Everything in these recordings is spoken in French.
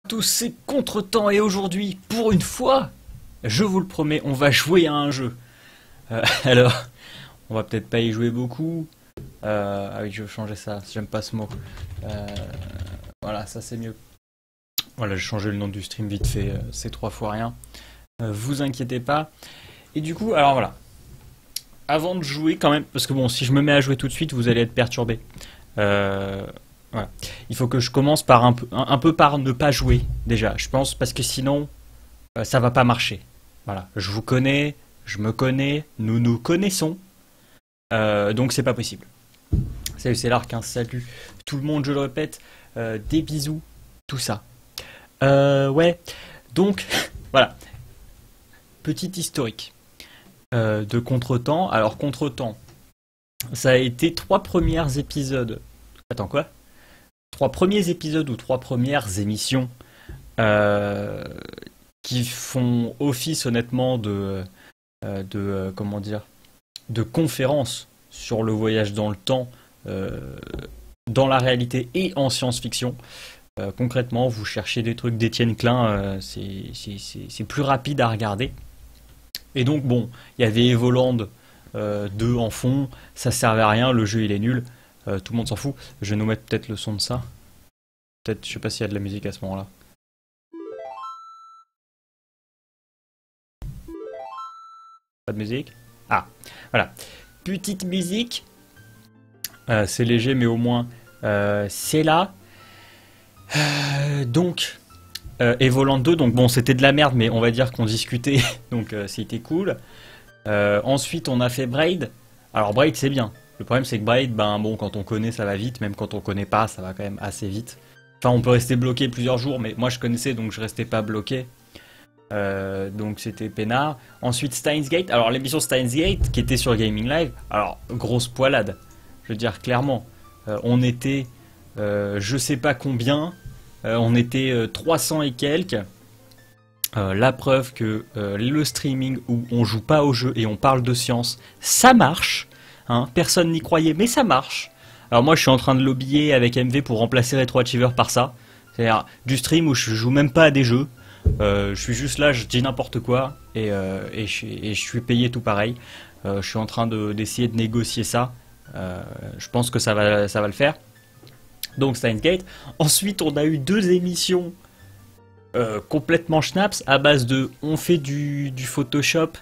Tous ces contretemps et aujourd'hui, pour une fois, je vous le promets, on va jouer à un jeu. Alors, on va peut-être pas y jouer beaucoup. Ah oui, je veux changer ça, j'aime pas ce mot. Voilà, ça c'est mieux. Voilà, j'ai changé le nom du stream vite fait, c'est 3 fois rien. Vous inquiétez pas. Et du coup, alors voilà. Avant de jouer quand même, parce que bon, si je me mets à jouer tout de suite, vous allez être perturbé. Voilà. Il faut que je commence par un peu par ne pas jouer déjà, je pense, parce que sinon ça va pas marcher. Voilà, je vous connais, je me connais, nous nous connaissons, donc c'est pas possible. Salut, c'est l'Arc, hein, salut tout le monde, je le répète, des bisous, tout ça. Ouais, donc voilà, petit historique de Contretemps. Alors Contretemps, ça a été 3 premiers épisodes. Attends quoi? 3 premiers épisodes ou 3 premières émissions qui font office honnêtement comment dire, de conférences sur le voyage dans le temps, dans la réalité et en science-fiction. Concrètement, vous cherchez des trucs d'Étienne Klein, c'est plus rapide à regarder. Et donc bon, il y avait Evoland 2 en fond, ça servait à rien, le jeu il est nul. Tout le monde s'en fout. Je vais nous mettre peut-être le son de ça. Peut-être, je sais pas s'il y a de la musique à ce moment-là. Pas de musique? Ah, voilà. Petite musique. C'est léger, mais au moins, c'est là. Donc, Evoland 2, donc bon, c'était de la merde, mais on va dire qu'on discutait, donc c'était cool. Ensuite, on a fait Braid. Alors, Braid, c'est bien. Le problème, c'est que Braid, ben bon, quand on connaît, ça va vite. Même quand on connaît pas, ça va quand même assez vite. Enfin, on peut rester bloqué plusieurs jours, mais moi, je connaissais, donc je restais pas bloqué. Donc, c'était peinard. Ensuite, Steins Gate. Alors, l'émission Steins Gate, qui était sur Gaming Live. Alors, grosse poilade. Je veux dire, clairement. On était, je sais pas combien. On était 300 et quelques. La preuve que le streaming où on joue pas au jeu et on parle de science, ça marche. Hein, personne n'y croyait, mais ça marche. Alors moi, je suis en train de lobbyer avec MV pour remplacer RetroAchiever par ça. C'est-à-dire du stream où je joue même pas à des jeux. Je suis juste là, je dis n'importe quoi et je suis payé tout pareil. Je suis en train d'essayer de négocier ça. Je pense que ça va le faire. Donc Steins Gate. Ensuite, on a eu 2 émissions complètement schnaps à base de on fait du Photoshop.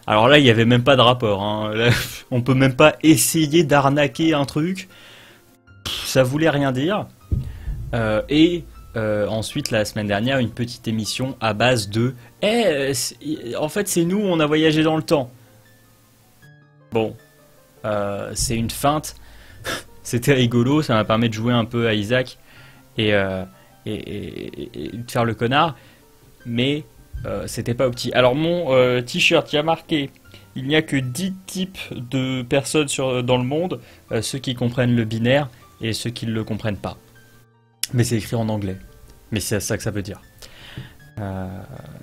Alors là, il n'y avait même pas de rapport. Hein. Là, on peut même pas essayer d'arnaquer un truc. Ça voulait rien dire. Ensuite, la semaine dernière, une petite émission à base de en fait, c'est nous, on a voyagé dans le temps. Bon, c'est une feinte. C'était rigolo, ça m'a permis de jouer un peu à Isaac et de faire le connard. Mais c'était pas opti. Alors mon t-shirt, il y a marqué il n'y a que 10 types de personnes dans le monde, ceux qui comprennent le binaire et ceux qui ne le comprennent pas. Mais c'est écrit en anglais. Mais c'est ça que ça veut dire.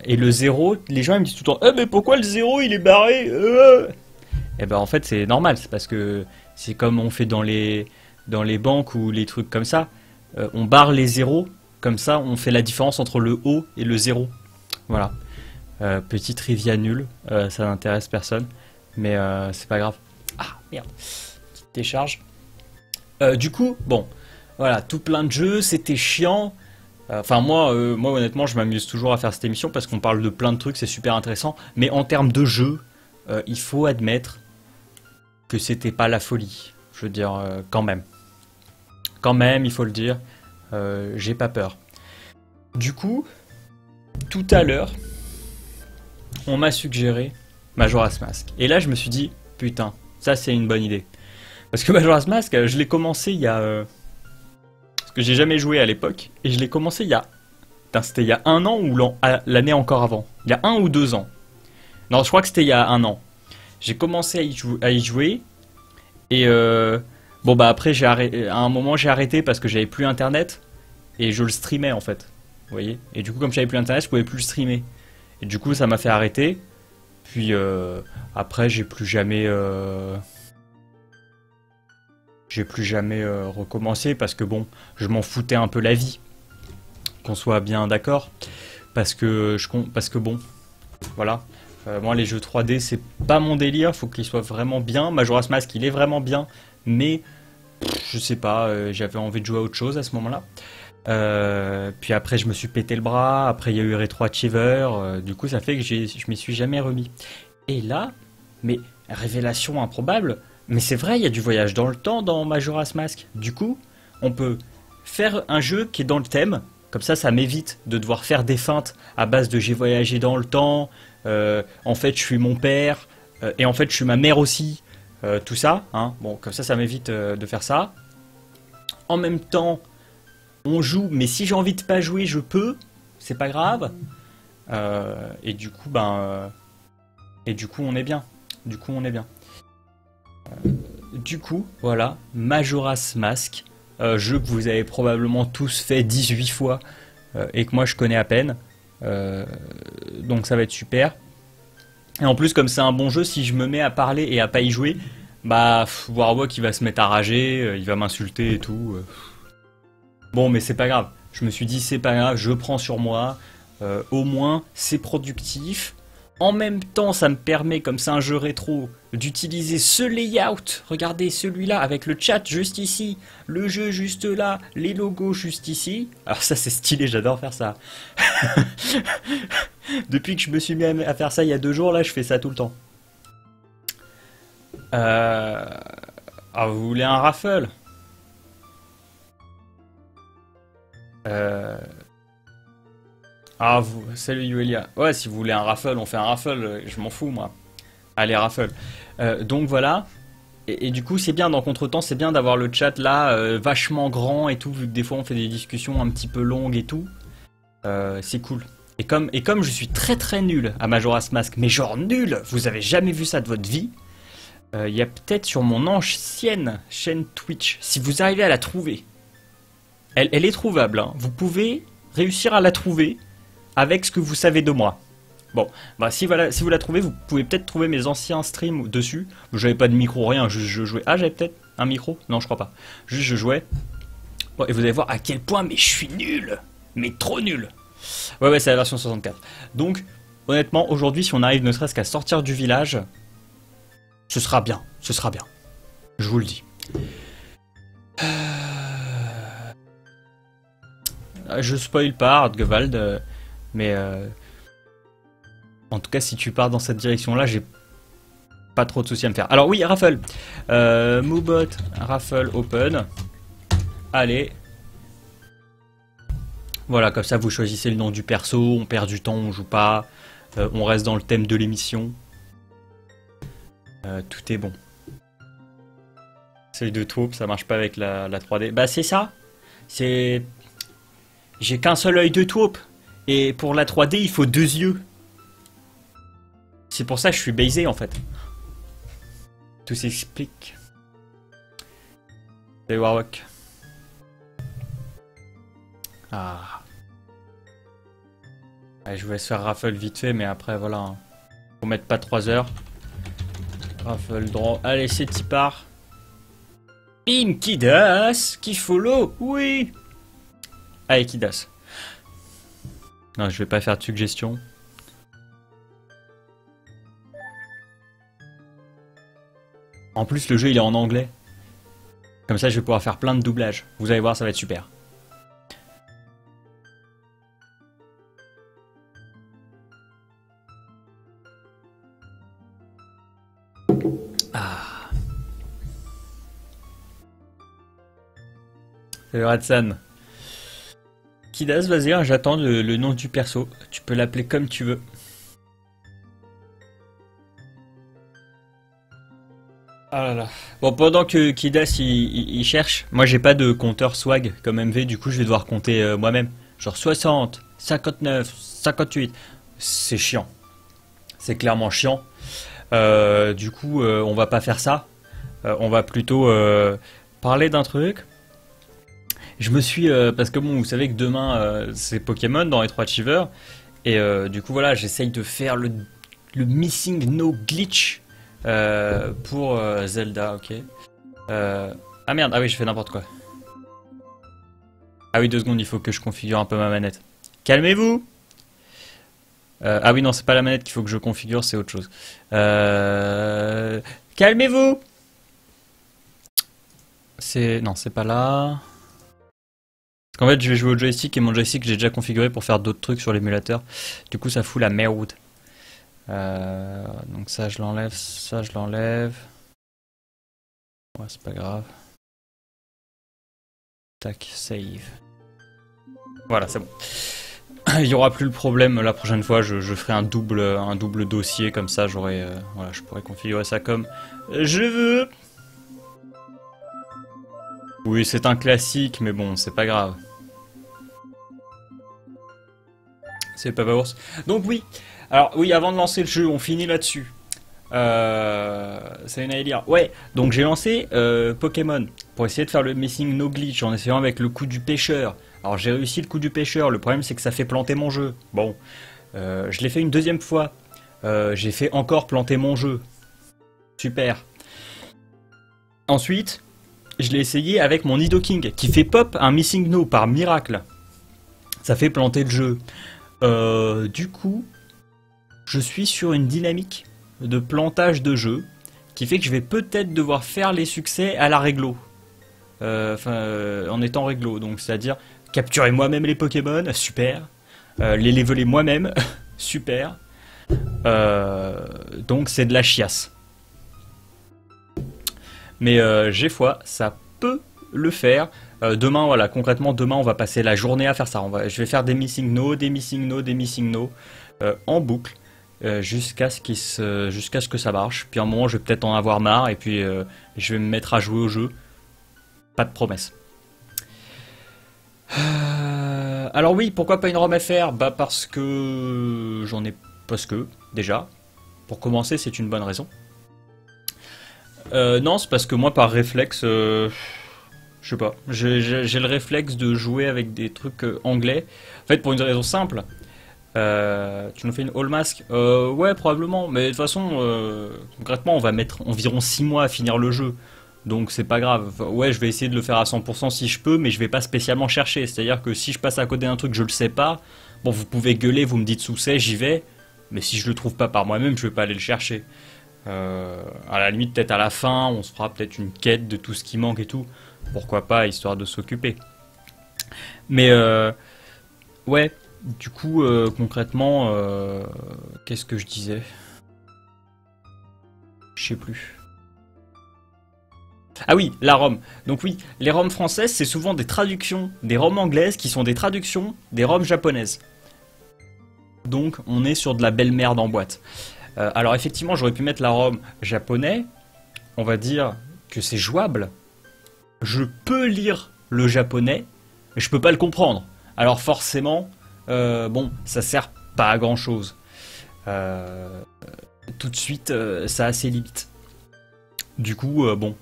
Et le zéro, les gens ils me disent tout le temps mais pourquoi le zéro il est barré Et ben en fait c'est normal, c'est parce que c'est comme on fait dans les banques ou les trucs comme ça. On barre les zéros, comme ça on fait la différence entre le haut et le zéro. Voilà. Petit trivia nul, ça n'intéresse personne, mais c'est pas grave. Ah merde, petite décharge. Du coup, bon, voilà, tout plein de jeux, c'était chiant. Enfin moi honnêtement, je m'amuse toujours à faire cette émission parce qu'on parle de plein de trucs, c'est super intéressant. Mais en termes de jeu, il faut admettre que c'était pas la folie. Je veux dire, quand même, il faut le dire, j'ai pas peur. Du coup, tout à l'heure, on m'a suggéré Majora's Mask. Et là, je me suis dit, putain, ça c'est une bonne idée. Parce que Majora's Mask, je l'ai commencé il y a... Parce que j'ai jamais joué à l'époque. Et je l'ai commencé il y a... Putain, c'était il y a 1 an ou l'année encore avant. Il y a 1 ou 2 ans. Non, je crois que c'était il y a 1 an. J'ai commencé à y jouer. Et bon, bah après, à un moment, j'ai arrêté parce que j'avais plus internet. Et je le streamais en fait. Vous voyez? Et du coup, comme j'avais plus internet, je pouvais plus le streamer. Et du coup, ça m'a fait arrêter. Puis après, j'ai plus jamais recommencé parce que bon, je m'en foutais un peu la vie. qu'on soit bien d'accord. Parce que bon, voilà. Moi, les jeux 3D, c'est pas mon délire. Faut qu'ils soient vraiment bien. Majora's Mask, il est vraiment bien. Mais, je sais pas, j'avais envie de jouer à autre chose à ce moment-là. Puis après, je me suis pété le bras. Après, il y a eu Retro Achiever. Du coup, ça fait que je m'y suis jamais remis. Et là, mais révélation improbable. Mais c'est vrai, il y a du voyage dans le temps dans Majora's Mask. Du coup, on peut faire un jeu qui est dans le thème. Comme ça m'évite de devoir faire des feintes à base de j'ai voyagé dans le temps. En fait, je suis mon père. Et en fait, je suis ma mère aussi. Tout ça. Hein. Bon, comme ça m'évite de faire ça. En même temps, on joue. Mais si j'ai envie de pas jouer, je peux. C'est pas grave. Et du coup, on est bien. Du coup, voilà, Majora's Mask, jeu que vous avez probablement tous fait 18 fois et que moi je connais à peine. Donc ça va être super. Et en plus, comme c'est un bon jeu, si je me mets à parler et à pas y jouer, Warwick il va se mettre à rager, il va m'insulter et tout. Bon, mais c'est pas grave. Je me suis dit, c'est pas grave, je prends sur moi. Au moins, c'est productif. En même temps, ça me permet, comme c'est un jeu rétro, d'utiliser ce layout. Regardez celui-là avec le chat juste ici, le jeu juste là, les logos juste ici. Alors ça c'est stylé, j'adore faire ça. Depuis que je me suis mis à faire ça il y a 2 jours, là je fais ça tout le temps. Ah, vous voulez un raffle? Ah, salut Yuelia. Ouais, si vous voulez un raffle, on fait un raffle, je m'en fous moi. Allez, raffle. Donc voilà. Et du coup, c'est bien dans Contretemps, c'est bien d'avoir le chat là, vachement grand et tout, vu que des fois on fait des discussions un petit peu longues et tout. C'est cool. Et comme je suis très très nul à Majora's Mask, mais genre nul, vous avez jamais vu ça de votre vie, il y a peut-être sur mon ancienne chaîne Twitch, si vous arrivez à la trouver, elle est trouvable, hein. Vous pouvez réussir à la trouver avec ce que vous savez de moi. Bon, si vous la trouvez, vous pouvez peut-être trouver mes anciens streams dessus. J'avais pas de micro, rien, juste je jouais. Ah, j'avais peut-être un micro? Non, je crois pas. Juste je jouais. Bon, et vous allez voir à quel point, mais je suis nul. Mais trop nul. Ouais, c'est la version 64. Donc, honnêtement, aujourd'hui, si on arrive ne serait-ce qu'à sortir du village, ce sera bien. Ce sera bien. Je vous le dis. Je spoil pas, Hardgewald, mais en tout cas, si tu pars dans cette direction-là, j'ai pas trop de soucis à me faire. Alors oui, raffle. Moobot, raffle open. Allez. Voilà, comme ça, vous choisissez le nom du perso. On perd du temps, on joue pas. On reste dans le thème de l'émission. Tout est bon. Celui de taupe, ça marche pas avec la 3D. Bah c'est ça. C'est... J'ai qu'un seul œil de taupe. Et pour la 3D, il faut 2 yeux. C'est pour ça que je suis baisé en fait. Tout s'explique. Salut Warwick. Ah. Allez, je vous laisse faire raffle vite fait, mais après voilà. Hein. Faut mettre pas 3 heures. Raffle draw. Allez, c'est t'y part. Bim, Kidas qui follow. Oui. Allez, Kidas. Non, je vais pas faire de suggestion. En plus, le jeu il est en anglais. Comme ça, je vais pouvoir faire plein de doublages. Vous allez voir, ça va être super. Ah. Salut Radsan. Kidas, vas-y, hein, j'attends le nom du perso. Tu peux l'appeler comme tu veux. Ah là là. Bon, pendant que Kidas il cherche, moi j'ai pas de compteur swag comme MV, du coup je vais devoir compter moi-même. Genre 60, 59, 58. C'est chiant. C'est clairement chiant. Du coup, on va pas faire ça. On va plutôt parler d'un truc. Je me suis... parce que bon, vous savez que demain c'est Pokémon dans Retro Achiever. Et du coup voilà, j'essaye de faire le Missing No Glitch. Pour Zelda, ok. Ah merde, ah oui, je fais n'importe quoi. Ah oui, 2 secondes, il faut que je configure un peu ma manette. Calmez-vous! Ah oui, non, c'est pas la manette qu'il faut que je configure, c'est autre chose. Calmez-vous! Non, c'est pas là. Parce qu'en fait, je vais jouer au joystick et mon joystick, j'ai déjà configuré pour faire d'autres trucs sur l'émulateur. Du coup, ça fout la merde. Donc ça, je l'enlève, ça, je l'enlève. Ouais, c'est pas grave. Tac, save. Voilà, c'est bon. Il y aura plus le problème la prochaine fois. Je ferai un double dossier comme ça. Voilà, je pourrais configurer ça comme je veux. Oui, c'est un classique, mais bon, c'est pas grave. C'est pas ours. Donc oui. Alors oui, avant de lancer le jeu, on finit là-dessus. Ça vient à lire. Ouais, donc j'ai lancé Pokémon pour essayer de faire le Missing No Glitch en essayant avec le coup du pêcheur. Alors j'ai réussi le coup du pêcheur, le problème c'est que ça fait planter mon jeu. Bon, je l'ai fait une deuxième fois. J'ai fait encore planter mon jeu. Super. Ensuite, je l'ai essayé avec mon Nidoking qui fait pop un Missing No par miracle. Ça fait planter le jeu. Du coup, je suis sur une dynamique de plantage de jeu qui fait que je vais peut-être devoir faire les succès à la réglo. En étant réglo, donc c'est-à-dire capturer moi-même les Pokémon, super. Les leveler moi-même, super. Donc c'est de la chiasse. Mais j'ai foi, ça peut le faire. Demain, voilà, concrètement, demain, on va passer la journée à faire ça. Je vais faire des Missing No, des Missing No, des Missing No en boucle jusqu'à ce que ça marche. Puis à un moment, je vais peut-être en avoir marre et puis je vais me mettre à jouer au jeu. Pas de promesse. Alors oui, pourquoi pas une ROM FR? Bah parce que déjà, pour commencer, c'est une bonne raison. Non, c'est parce que moi, par réflexe, je sais pas, j'ai le réflexe de jouer avec des trucs anglais. En fait, pour une raison simple. Tu nous fais une All Mask? Ouais, probablement. Mais de toute façon, concrètement, on va mettre environ 6 mois à finir le jeu. Donc c'est pas grave. Enfin, ouais, je vais essayer de le faire à 100% si je peux, mais je vais pas spécialement chercher. C'est-à-dire que si je passe à côté d'un truc, je le sais pas. Bon, vous pouvez gueuler, vous me dites où c'est, j'y vais. Mais si je le trouve pas par moi-même, je vais pas aller le chercher. À la limite, peut-être à la fin, on se fera peut-être une quête de tout ce qui manque et tout. Pourquoi pas, histoire de s'occuper. Mais ouais, du coup, concrètement, qu'est-ce que je disais? Je sais plus. Ah oui, la ROM. Donc oui, les ROM françaises, c'est souvent des traductions des ROM anglaises qui sont des traductions des ROM japonaises. Donc on est sur de la belle merde en boîte. Alors effectivement, j'aurais pu mettre la ROM japonais. On va dire que c'est jouable. Je peux lire le japonais, mais je peux pas le comprendre. Alors forcément, bon, ça sert pas à grand chose. Tout de suite, ça a ses limites. Du coup, bon,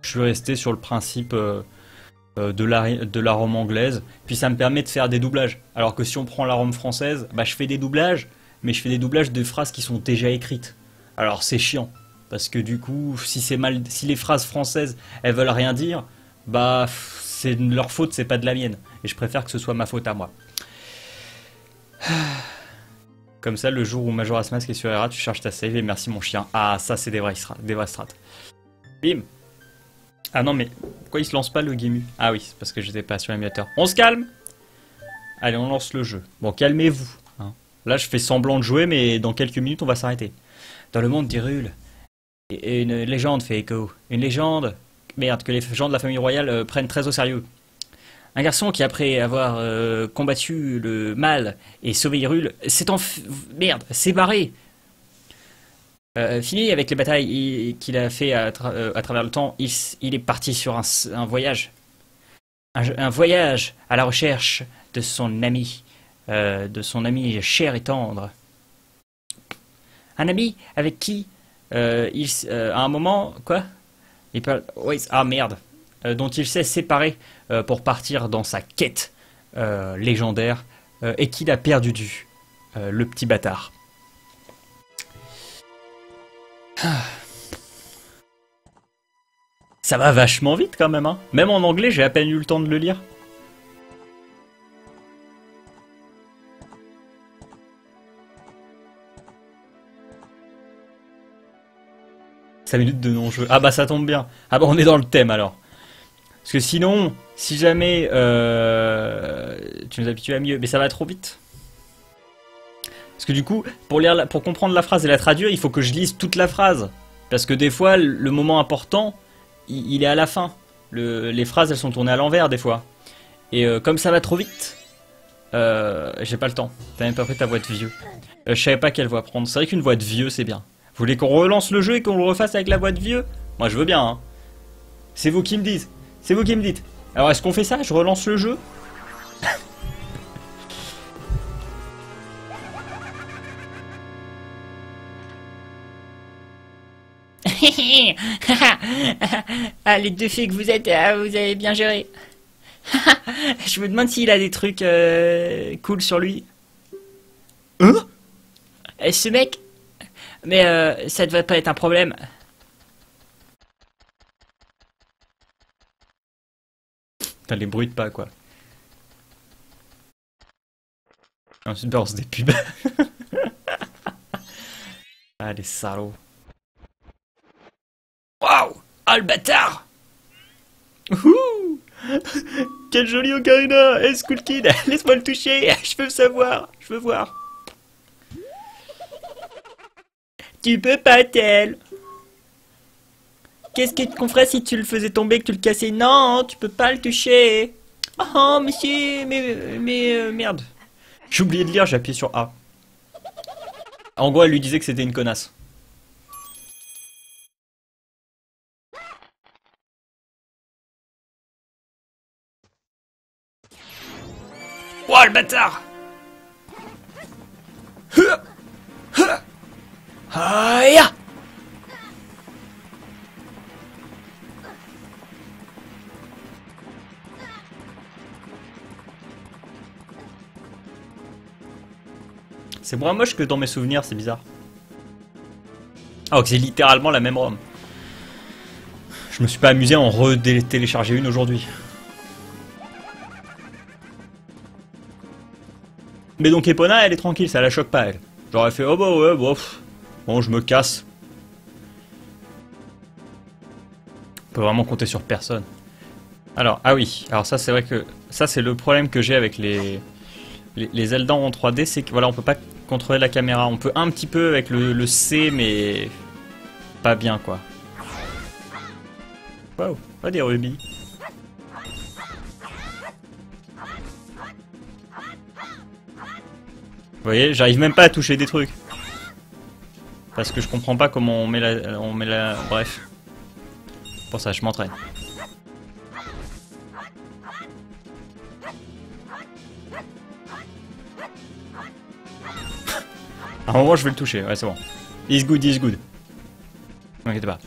je suis resté sur le principe de la ROM anglaise. Puis ça me permet de faire des doublages. Alors que si on prend la ROM française, bah, je fais des doublages, mais je fais des doublages de phrases qui sont déjà écrites. Alors c'est chiant. Parce que du coup, si les phrases françaises, elles veulent rien dire, bah c'est leur faute, c'est pas de la mienne. Et je préfère que ce soit ma faute à moi. Comme ça, le jour où Majora's Mask est sur ERA, tu charges ta save et merci mon chien. Ah, ça c'est des vraies strats. Bim. Ah non mais, pourquoi il se lance pas le Gemu? Ah oui, c'est parce que j'étais pas sur l'émulateur. On se calme. Allez, on lance le jeu. Bon, calmez-vous. Hein. Là, je fais semblant de jouer, mais dans quelques minutes, on va s'arrêter. Dans le monde d'Hyrule, une légende fait écho. Une légende, merde, que les gens de la famille royale prennent très au sérieux. Un garçon qui, après avoir combattu le mal et sauvé Hyrule, s'est barré. Fini avec les batailles qu'il a fait à travers le temps, il est parti sur un voyage. Un voyage à la recherche de son ami cher et tendre. Un ami avec qui, à un moment, quoi? Il parle, oui, ah merde, dont il s'est séparé pour partir dans sa quête légendaire et qu'il a perdu de vue, le petit bâtard. Ça va vachement vite quand même, hein. Même en anglais, j'ai à peine eu le temps de le lire. 5 minutes de non-jeu. Ah bah ça tombe bien. Ah bah on est dans le thème alors. Parce que sinon, si jamais tu nous habitues à mieux, mais ça va trop vite. Parce que du coup, pour comprendre la phrase et la traduire, il faut que je lise toute la phrase. Parce que des fois, le moment important, il est à la fin. Les phrases, elles sont tournées à l'envers des fois. Et comme ça va trop vite, j'ai pas le temps. T'as même pas pris ta voix de vieux. Je savais pas quelle voix prendre. C'est vrai qu'une voix de vieux, c'est bien. Vous voulez qu'on relance le jeu et qu'on le refasse avec la voix de vieux? Moi, je veux bien, hein. C'est vous qui me dites. C'est vous qui me dites. Alors, est-ce qu'on fait ça? Je relance le jeu? Ah, les deux filles que vous êtes, vous avez bien géré. Je me demande s'il a des trucs cool sur lui. Hein? Ce mec. Mais ça devrait pas être un problème. Putain, les bruits de pas, quoi. Ensuite, balance des pubs. Ah, les salauds. Waouh! Oh le bâtard! Ouh. Quel joli ocarina! Hey, Skull Kid, laisse-moi le toucher! Je veux savoir! Je veux voir! Tu peux pas, tel. Qu'est-ce qu'on ferait si tu le faisais tomber, que tu le cassais? Non, tu peux pas le toucher. Oh, monsieur, mais Merde! J'ai oublié de lire, j'ai appuyé sur A. En gros, elle lui disait que c'était une connasse. Oh le bâtard! Aïe! C'est moins moche que dans mes souvenirs, c'est bizarre. Ah, que c'est littéralement la même ROM. Je me suis pas amusé à en télécharger une aujourd'hui. Mais donc Epona, elle est tranquille, ça la choque pas, elle. J'aurais fait, oh bah ouais, bon, je me casse. On peut vraiment compter sur personne. Alors, ah oui, alors ça c'est vrai que... Ça c'est le problème que j'ai avec les Zelda en 3D, c'est que voilà, on peut pas contrôler la caméra. On peut un petit peu avec le C, mais... Pas bien, quoi. Waouh, pas des rubis. Vous voyez, j'arrive même pas à toucher des trucs. Parce que je comprends pas comment on met la... Bref. Pour ça, je m'entraîne. À un moment, je vais le toucher. Ouais, c'est bon. He's good, he's good. N'inquiète pas.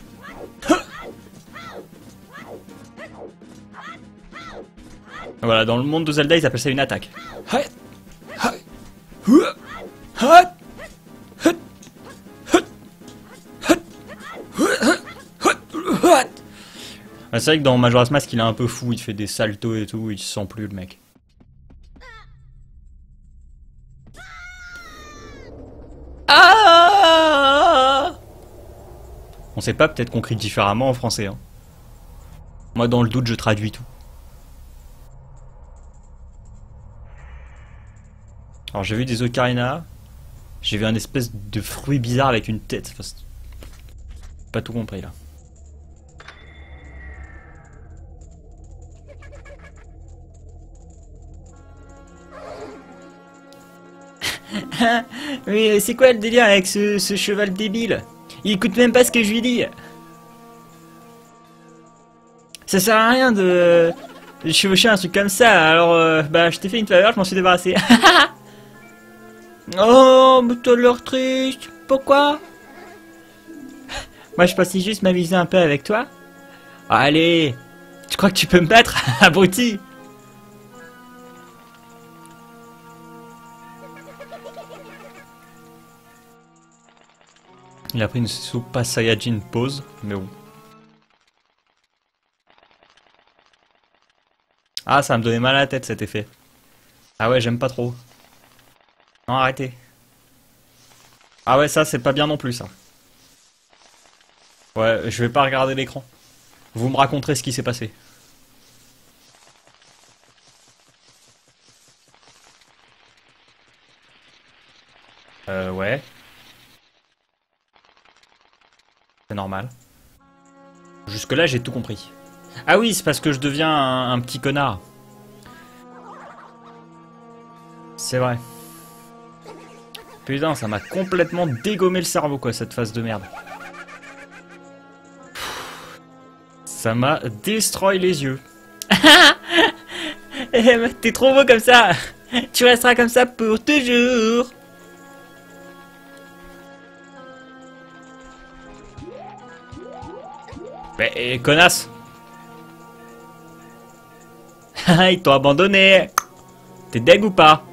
Voilà, dans le monde de Zelda, ils appellent ça une attaque. C'est vrai que dans Majora's Mask, il est un peu fou, il fait des saltos et tout, il se sent plus le mec. Ah! On sait pas, peut-être qu'on crie différemment en français. Hein. Moi, dans le doute, je traduis tout. Alors, j'ai vu des ocarinas. J'ai vu un espèce de fruit bizarre avec une tête. Enfin, pas tout compris, là. Mais c'est quoi le délire avec ce cheval débile? Il écoute même pas ce que je lui dis. Ça sert à rien de chevaucher un truc comme ça. Alors, bah, je t'ai fait une faveur, je m'en suis débarrassé. Oh, mais t'as l'air triste. Pourquoi? Moi, je pensais juste m'amuser un peu avec toi. Allez, tu crois que tu peux me battre, abruti? Il a pris une Super Saiyajin pause, mais bon. Ah, ça va me donnait mal à la tête cet effet. Ah ouais, j'aime pas trop. Non, arrêtez. Ah ouais, ça c'est pas bien non plus ça. Ouais, je vais pas regarder l'écran. Vous me raconterez ce qui s'est passé. Ouais. C'est normal. Jusque-là, j'ai tout compris. Ah oui, c'est parce que je deviens un petit connard. C'est vrai. Putain, ça m'a complètement dégommé le cerveau, quoi, cette phase de merde. Ça m'a destroy les yeux. T'es trop beau comme ça. Tu resteras comme ça pour toujours. Mais connasse. Ils t'ont abandonné. T'es deg ou pas?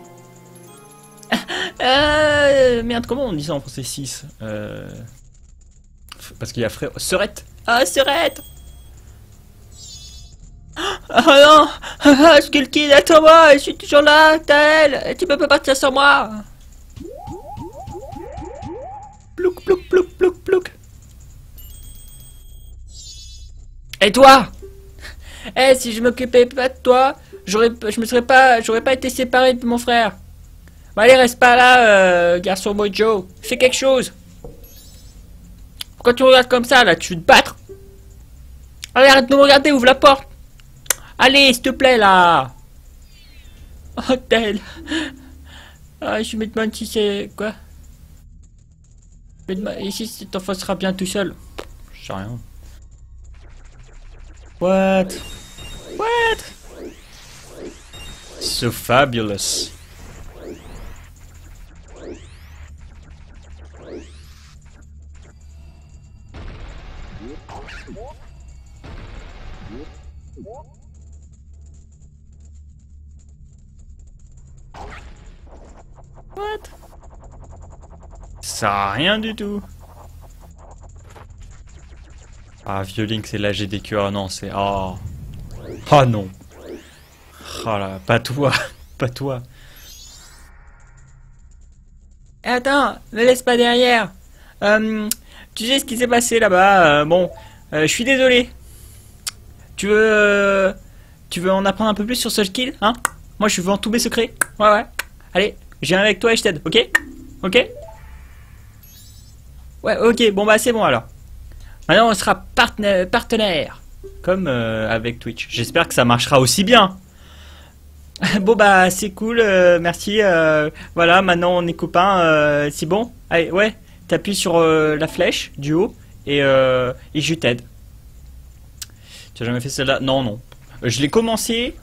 Merde, comment on dit ça en français 6 Parce qu'il y a frère... Serette. Ah, Serette. Oh non. Skulky, attends-moi. Je suis toujours là, Taël. Tu peux pas partir sans moi. Plouc, plouc, plouc, plouc, plouc. Et toi? Eh, si je m'occupais pas de toi, j'aurais pas été séparé de mon frère. Bon, allez, reste pas là, garçon mojo. Fais quelque chose. Pourquoi tu me regardes comme ça, là? Tu veux te battre? Allez, arrête de me regarder, ouvre la porte. Allez, s'il te plaît, là. Oh, tel. Ah, je me demande si c'est... Quoi? Et si cet enfant sera bien tout seul? Je sais rien. What? What? So fabulous. What? Ça a rien du tout. Ah, Violink, c'est la GDQ. Ah non, c'est... Oh. Oh non. Oh là, pas toi. Pas toi. Attends, ne laisse pas derrière. Tu sais ce qui s'est passé là-bas. Bon, je suis désolé. Tu veux en apprendre un peu plus sur Soul Kill, hein? Moi, je veux en tous mes secrets. Ouais, ouais. Allez, je viens avec toi et je t'aide, ok? Ok? Ouais, ok, bon bah c'est bon alors. Maintenant, on sera partenaire. Comme avec Twitch. J'espère que ça marchera aussi bien. Bon bah c'est cool, merci. Voilà, maintenant on est copains. C'est bon? Allez, ouais. T'appuies sur la flèche du haut et je t'aide. Tu as jamais fait celle-là? Non, non. Je l'ai commencé,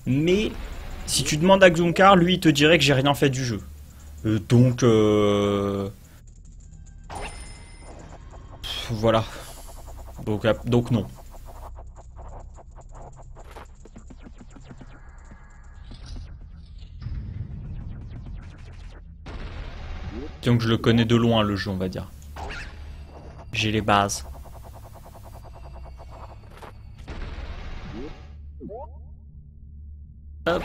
mais si tu demandes à Xunkar, lui il te dirait que j'ai rien fait du jeu. Donc voilà. Donc non. Donc je le connais de loin le jeu, on va dire. J'ai les bases. Hop.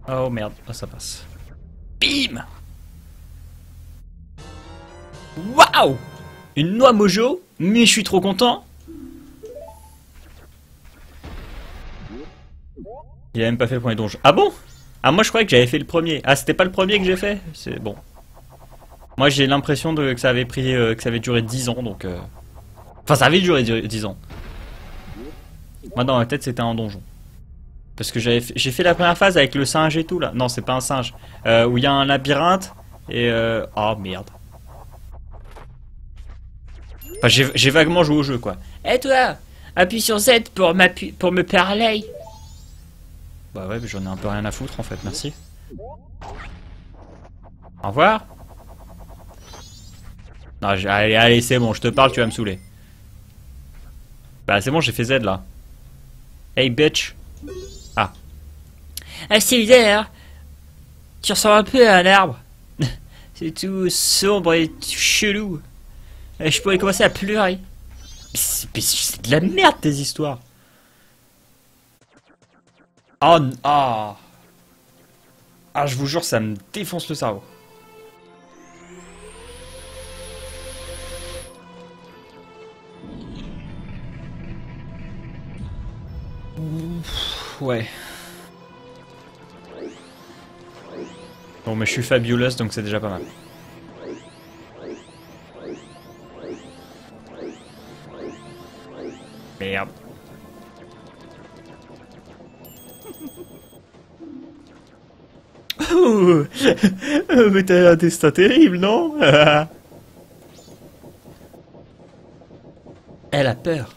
Oh merde, là ça passe. Bim! Waouh! Une noix mojo, mais je suis trop content. Il a même pas fait le premier donjon. Ah bon? Ah moi je croyais que j'avais fait le premier. Ah c'était pas le premier que j'ai fait? C'est bon. Moi j'ai l'impression que ça avait pris que ça avait duré 10 ans donc enfin ça avait duré 10 ans. Moi dans ma tête c'était un donjon. Parce que j'ai fait la première phase avec le singe et tout là. Non c'est pas un singe. Où il y a un labyrinthe et oh merde. Enfin j'ai vaguement joué au jeu quoi. Et toi, appuie sur Z pour me parler. Bah ouais, mais j'en ai un peu rien à foutre en fait, merci. Au revoir. Non, allez, c'est bon, je te parle, tu vas me saouler. Bah c'est bon, j'ai fait Z là. Hey bitch. Ah. Ah c'est bizarre. Tu ressembles un peu à un arbre. C'est tout sombre et tout chelou. Et je pourrais commencer à pleurer. C'est de la merde tes histoires. Oh, oh. Ah, je vous jure, ça me défonce le cerveau. Ouais. Bon, mais je suis fabulous, donc c'est déjà pas mal. Merde. Oh, mais t'as un destin terrible, non? Elle a peur.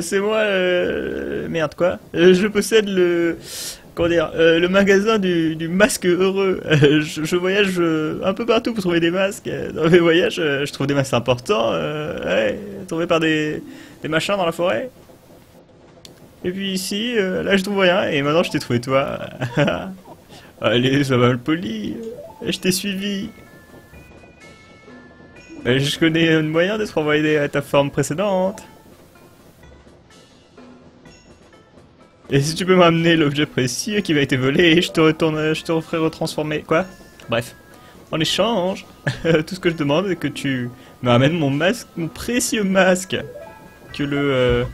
C'est moi, merde quoi. Je possède le... Comment dire, le magasin du masque heureux. Je voyage un peu partout pour trouver des masques. Dans mes voyages, je trouve des masques importants. Ouais, trouvés par des machins dans la forêt. Et puis ici, là je trouve rien. Et maintenant je t'ai trouvé toi. Allez, ça va mal poli. Je t'ai suivi. Je connais un moyen de te renvoyer à ta forme précédente. Et si tu peux m'amener l'objet précieux qui m'a été volé, je te referai retransformer. Quoi? Bref. En échange, tout ce que je demande est que tu me ramènes mon masque, mon précieux masque, que le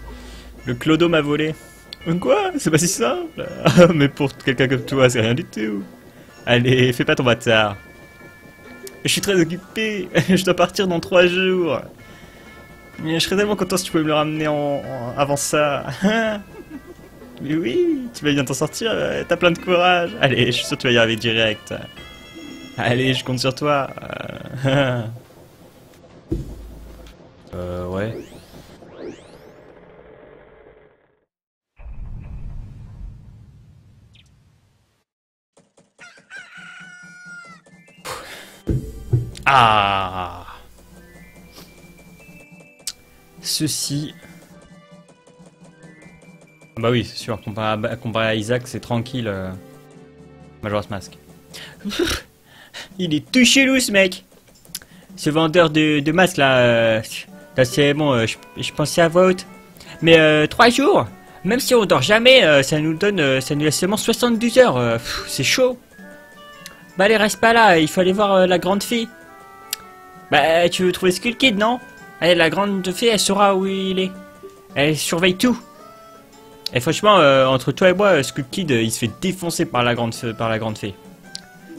clodo m'a volé. Quoi? C'est pas si simple. Mais pour quelqu'un comme toi, c'est rien du tout. Allez, fais pas ton bâtard. Je suis très occupé, je dois partir dans 3 jours. Mais je serais tellement content si tu pouvais me le ramener avant ça. Mais oui, tu vas bien t'en sortir, t'as plein de courage. Allez, je suis sûr que tu vas y arriver direct. Allez, je compte sur toi. Ouais. Ah. Ceci... Bah oui, c'est sûr, comparé à Isaac, c'est tranquille, Majora's Mask. Il est tout chelou ce mec. Ce vendeur de masques là, c'est bon, je pensais à vote. Mais 3 jours, même si on dort jamais, ça nous laisse seulement 72 heures, c'est chaud. Bah allez, reste pas là, il faut aller voir la grande fée. Bah tu veux trouver Skull Kid, non? Allez, la grande fée, elle saura où il est. Elle surveille tout. Et franchement, entre toi et moi, Skull Kid, il se fait défoncer par la grande fée.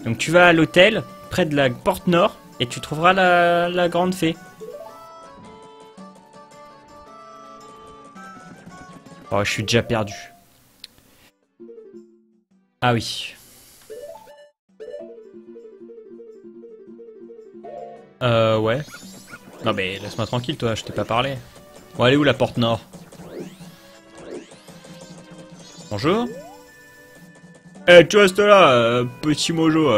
Donc tu vas à l'hôtel, près de la porte nord, et tu trouveras la grande fée. Oh, je suis déjà perdu. Ah oui. Ouais. Non mais laisse-moi tranquille, toi, je t'ai pas parlé. Bon, elle est où la porte nord? Bonjour. Tu restes là, petit mojo,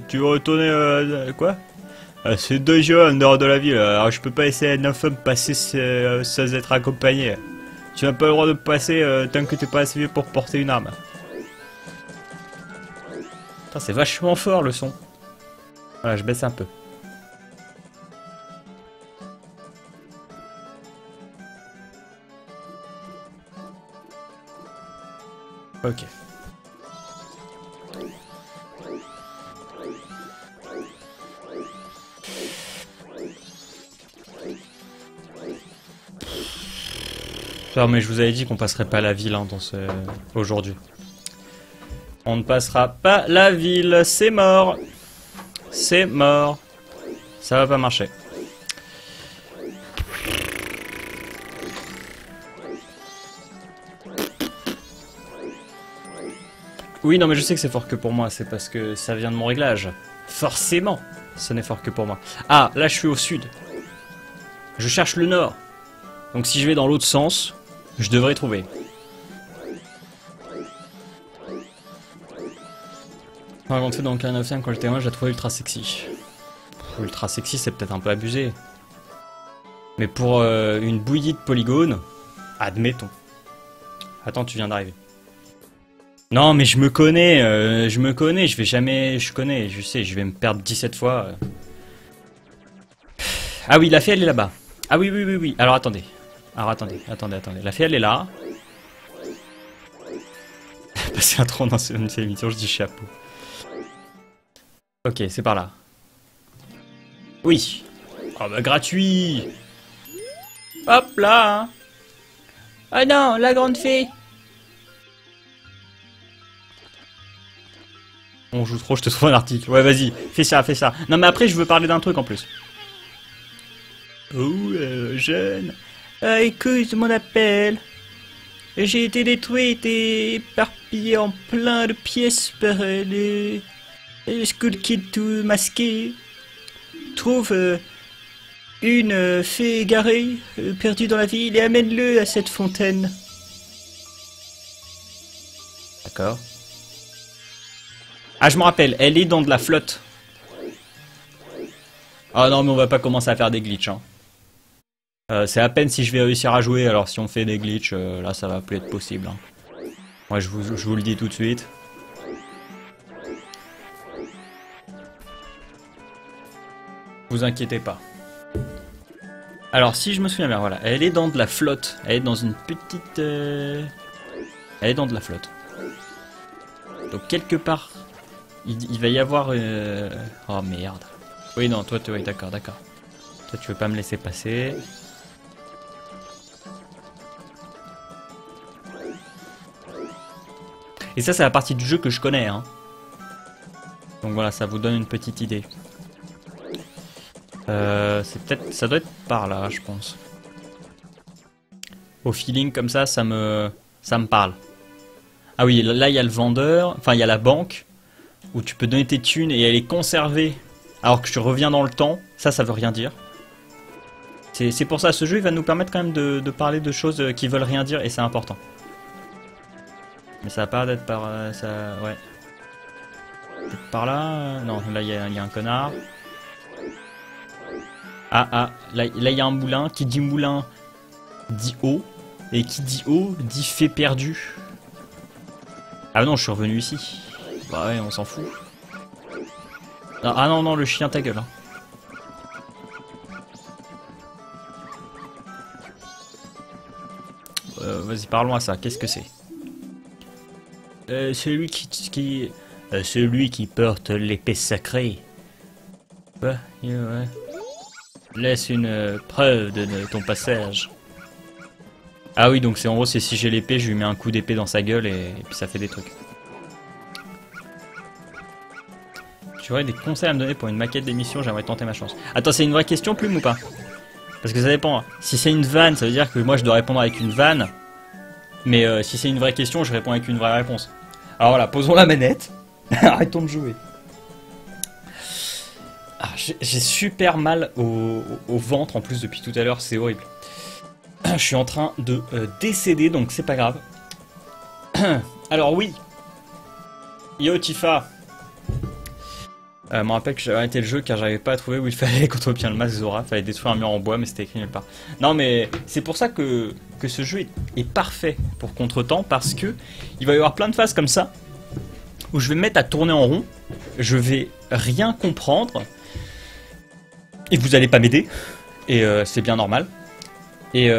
tu veux retourner, quoi? C'est deux jeux en dehors de la ville, alors je peux pas laisser un enfant passer sans être accompagné. Tu n'as pas le droit de passer tant que t'es pas assez vieux pour porter une arme. Putain, c'est vachement fort le son. Voilà, je baisse un peu. Ok. Non mais je vous avais dit qu'on passerait pas la ville hein, aujourd'hui. On ne passera pas la ville, c'est mort. C'est mort. Ça va pas marcher. Oui, non mais je sais que c'est fort que pour moi, c'est parce que ça vient de mon réglage. Forcément, ce n'est fort que pour moi. Ah, là je suis au sud. Je cherche le nord. Donc si je vais dans l'autre sens, je devrais trouver. Par contre, dans le 9 quand j'étais moi, je la trouvais ultra sexy. Ultra sexy, c'est peut-être un peu abusé. Mais pour une bouillie de polygones, admettons. Attends, tu viens d'arriver. Non, mais je me connais, je vais jamais... Je connais, je sais, je vais me perdre 17 fois. Ah oui, la fée, elle est là-bas. Ah oui, oui, oui, oui. Alors, attendez. Attendez. La fée, elle est là. Passer un tronc dans cette émission, je dis chapeau. Ok, c'est par là. Oui. Oh bah, gratuit. Hop là, hein. Ah non, la grande fée. On joue trop, je te trouve un article. Ouais, vas-y, fais ça, fais ça. Non, mais après, je veux parler d'un truc en plus. Oh, jeune. Ah, écoute mon appel. J'ai été détruite et éparpillée en plein de pièces par les Skull Kid tout masqué. Trouve une fée égarée perdue dans la ville et amène-le à cette fontaine. D'accord. Ah, je me rappelle, elle est dans de la flotte. Ah non, mais on va pas commencer à faire des glitches, hein. C'est à peine si je vais réussir à jouer, alors si on fait des glitches, là ça va plus être possible, hein. Moi je vous le dis tout de suite. Vous inquiétez pas. Alors si je me souviens bien, voilà, elle est dans de la flotte. Elle est dans une petite... Elle est dans de la flotte. Donc quelque part, il va y avoir... Oh merde. Oui non, toi, oui, d'accord, d'accord. Toi tu veux pas me laisser passer. Et ça c'est la partie du jeu que je connais, hein. Donc voilà, ça vous donne une petite idée. C'est peut-être... Ça doit être par là, je pense. Au feeling comme ça me parle. Ah oui, là il y a le vendeur, enfin il y a la banque, où tu peux donner tes thunes et elle est conservée alors que tu reviens dans le temps. Ça veut rien dire. C'est pour ça, ce jeu il va nous permettre quand même de parler de choses qui veulent rien dire et c'est important. Mais ça a pas d'être par... ça... Ouais. Peut-être par là... Non, là il y a un connard. Ah, là il y a un moulin. Qui dit moulin dit eau. Et qui dit eau dit fait perdu. Ah non, je suis revenu ici. Bah ouais, on s'en fout. Ah non, non, le chien, ta gueule. Hein. Vas-y, parlons à ça. Qu'est-ce que c'est? Celui celui qui porte l'épée sacrée. Bah, ouais. Laisse une preuve de ton passage. Ah oui, donc c'est en gros, c'est si j'ai l'épée, je lui mets un coup d'épée dans sa gueule et puis ça fait des trucs. Tu aurais des conseils à me donner pour une maquette d'émission? J'aimerais tenter ma chance. Attends, c'est une vraie question, Plume, ou pas? Parce que ça dépend. Si c'est une vanne, ça veut dire que moi je dois répondre avec une vanne. Mais si c'est une vraie question, je réponds avec une vraie réponse. Alors voilà, posons la manette. Arrêtons de jouer. Ah, j'ai super mal au ventre en plus depuis tout à l'heure, c'est horrible. Je suis en train de décéder, donc c'est pas grave. Alors oui. Yo Tifa. Je me rappelle que j'avais arrêté le jeu car j'arrivais pas à trouver où il fallait contrepied le masque Zora. Fallait détruire un mur en bois, mais c'était écrit nulle part. Non mais c'est pour ça que ce jeu est parfait pour Contretemps, parce que il va y avoir plein de phases comme ça où je vais me mettre à tourner en rond, je vais rien comprendre et vous allez pas m'aider et c'est bien normal. Et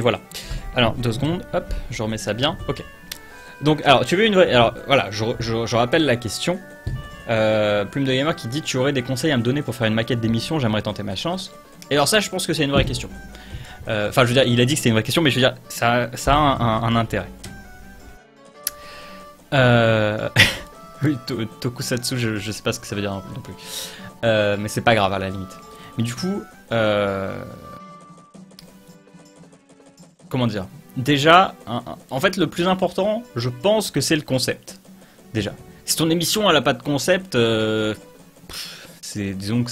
voilà. Alors 2 secondes, hop, je remets ça bien. Ok. Donc, alors, tu veux une vraie... Alors, voilà, je rappelle la question. Plume de Gamer qui dit: tu aurais des conseils à me donner pour faire une maquette d'émission, j'aimerais tenter ma chance. Et alors ça, je pense que c'est une vraie question. Enfin, je veux dire, il a dit que c'était une vraie question, mais je veux dire, ça a un intérêt. Oui, Tokusatsu, je sais pas ce que ça veut dire non plus. Mais c'est pas grave à la limite. Mais du coup... Comment dire? Déjà, en fait, le plus important, je pense que c'est le concept. Déjà. Si ton émission, elle a pas de concept, disons que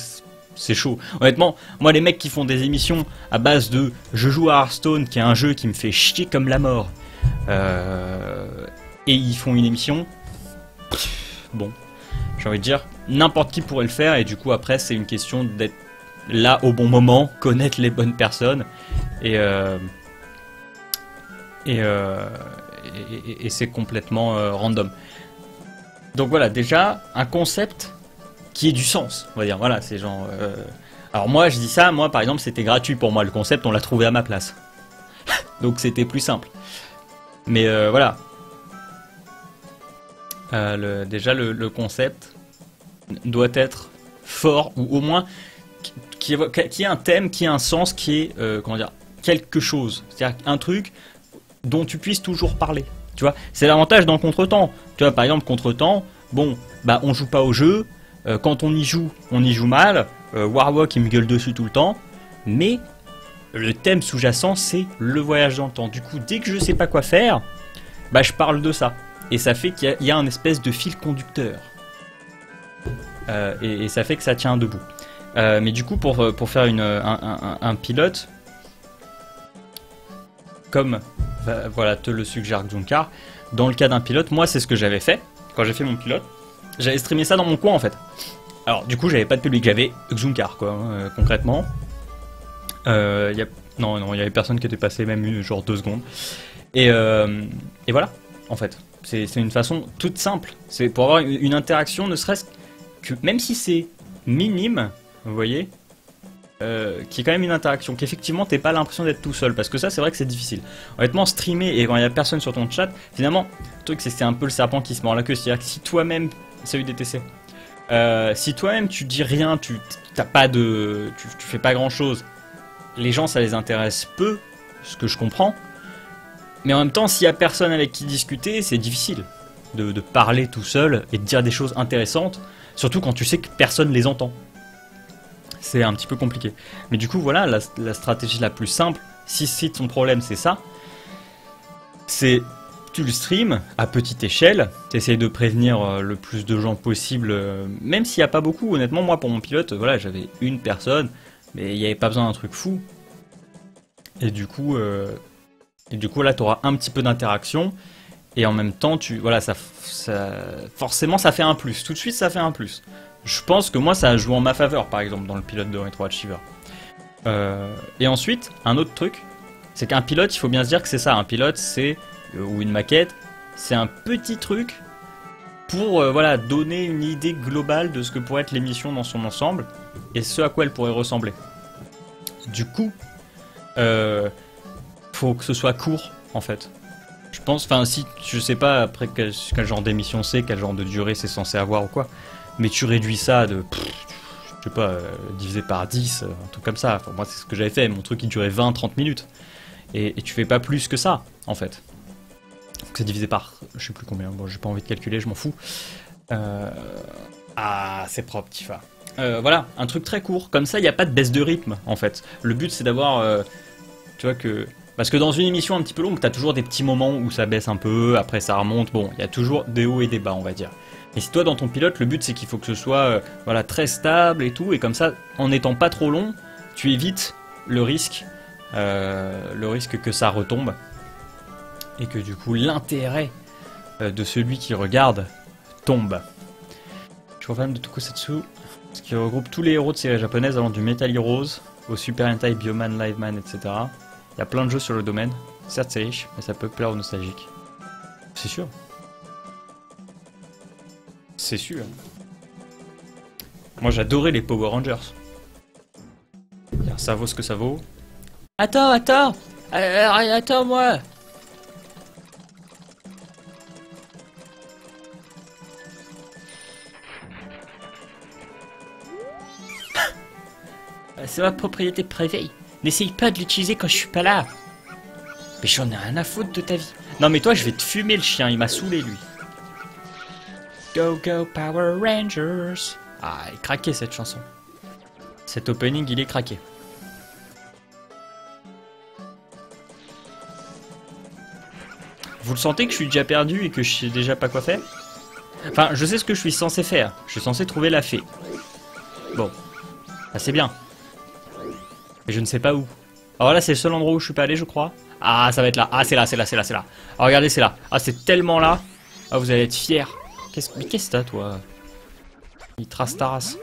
c'est chaud. Honnêtement, moi, les mecs qui font des émissions à base de je joue à Hearthstone, qui est un jeu qui me fait chier comme la mort, et ils font une émission, bon, j'ai envie de dire, n'importe qui pourrait le faire, et du coup, après, c'est une question d'être là au bon moment, connaître les bonnes personnes, et c'est complètement random. Donc voilà, déjà un concept qui ait du sens, on va dire. Voilà, c'est genre. Alors moi, je dis ça. Moi, par exemple, c'était gratuit pour moi le concept. On l'a trouvé à ma place. Donc c'était plus simple. Mais voilà. Déjà le concept doit être fort, ou au moins qui ait un thème, qui ait un sens, qui ait, comment dire, quelque chose. C'est-à-dire un truc dont tu puisses toujours parler. Tu vois, c'est l'avantage dans Contretemps. Tu vois, par exemple, Contretemps, bon, bah on joue pas au jeu. Quand on y joue mal. Warwalk, il me gueule dessus tout le temps. Mais le thème sous-jacent, c'est le voyage dans le temps. Du coup, dès que je sais pas quoi faire, bah je parle de ça. Et ça fait qu'il y a un espèce de fil conducteur. Et ça fait que ça tient debout. Mais du coup, pour faire un pilote, comme voilà, te le suggère Xunkar, dans le cas d'un pilote, moi c'est ce que j'avais fait. Quand j'ai fait mon pilote, j'avais streamé ça dans mon coin en fait. Alors du coup, j'avais pas de public, j'avais Xunkar quoi, concrètement. Non, il y avait personne qui était passé, même genre 2 secondes. Et voilà, en fait. C'est une façon toute simple. C'est pour avoir une interaction, ne serait-ce que, même si c'est minime, vous voyez, qui est quand même une interaction, qu'effectivement t'es pas l'impression d'être tout seul, parce que ça c'est vrai que c'est difficile. Honnêtement, streamer et quand il y a personne sur ton chat, finalement, le truc c'est que c'est un peu le serpent qui se mord la queue. C'est-à-dire que si toi-même, salut DTC, si toi-même tu dis rien, tu fais pas grand-chose, les gens ça les intéresse peu, ce que je comprends. Mais en même temps, s'il y a personne avec qui discuter, c'est difficile de parler tout seul et de dire des choses intéressantes, surtout quand tu sais que personne les entend. C'est un petit peu compliqué. Mais du coup, voilà, la stratégie la plus simple, si ton problème c'est ça, c'est tu le stream à petite échelle, tu essayes de prévenir le plus de gens possible, même s'il n'y a pas beaucoup. Honnêtement, moi pour mon pilote, voilà, j'avais une personne, mais il n'y avait pas besoin d'un truc fou. Et du coup là, tu auras un petit peu d'interaction. Et en même temps, voilà, forcément, ça fait un plus. Tout de suite, ça fait un plus. Je pense que moi, ça a joué en ma faveur, par exemple, dans le pilote de Retro Achiever. Et ensuite, un autre truc, c'est qu'un pilote, il faut bien se dire que c'est ça. Un pilote, ou une maquette, c'est un petit truc pour voilà, donner une idée globale de ce que pourrait être l'émission dans son ensemble et ce à quoi elle pourrait ressembler. Du coup, faut que ce soit court, en fait. Je pense, enfin, si je sais pas après quel genre d'émission c'est, quel genre de durée c'est censé avoir ou quoi, mais tu réduis ça de, je sais pas, divisé par 10, un truc comme ça. Enfin, moi, c'est ce que j'avais fait. Mon truc, il durait 20-30 minutes. Et tu fais pas plus que ça, en fait. Donc c'est divisé par, je sais plus combien. Bon, j'ai pas envie de calculer, je m'en fous. Ah, c'est propre, Tifa. Voilà, un truc très court. Comme ça, il n'y a pas de baisse de rythme, en fait. Le but, c'est d'avoir, tu vois que... Parce que dans une émission un petit peu longue, t'as toujours des petits moments où ça baisse un peu, après ça remonte. Bon, il y a toujours des hauts et des bas, on va dire. Et si toi, dans ton pilote, le but c'est qu'il faut que ce soit voilà, très stable et tout, et comme ça, en n'étant pas trop long, tu évites le risque que ça retombe. Et que du coup, l'intérêt de celui qui regarde tombe. Je suis fan de Tokusatsu, ce qui regroupe tous les héros de séries japonaises allant du Metal Heroes au Super Hentai, Bioman, Liveman, etc. Il y a plein de jeux sur le domaine. Certes, c'est riche, mais ça peut plaire aux nostalgiques. C'est sûr. C'est sûr. Moi, j'adorais les Power Rangers. Ça vaut ce que ça vaut. Attends, attends-moi. C'est ma propriété privée. N'essaye pas de l'utiliser quand je suis pas là. Mais j'en ai rien à foutre de ta vie. Non mais toi je vais te fumer le chien, il m'a saoulé lui. Go go Power Rangers. Ah, il est craqué cette chanson. Cet opening il est craqué. Vous le sentez que je suis déjà perdu et que je sais déjà pas quoi faire? Enfin, je sais ce que je suis censé faire. Je suis censé trouver la fée. Bon. Ah, c'est bien. Mais je ne sais pas où. Alors là, c'est le seul endroit où je suis pas allé, je crois. Ah, ça va être là. Ah, c'est là, c'est là, c'est là, c'est là. Ah, regardez, c'est là. Ah, c'est tellement là. Ah, vous allez être fiers. Mais qu'est-ce que t'as, toi? Il trace ta race.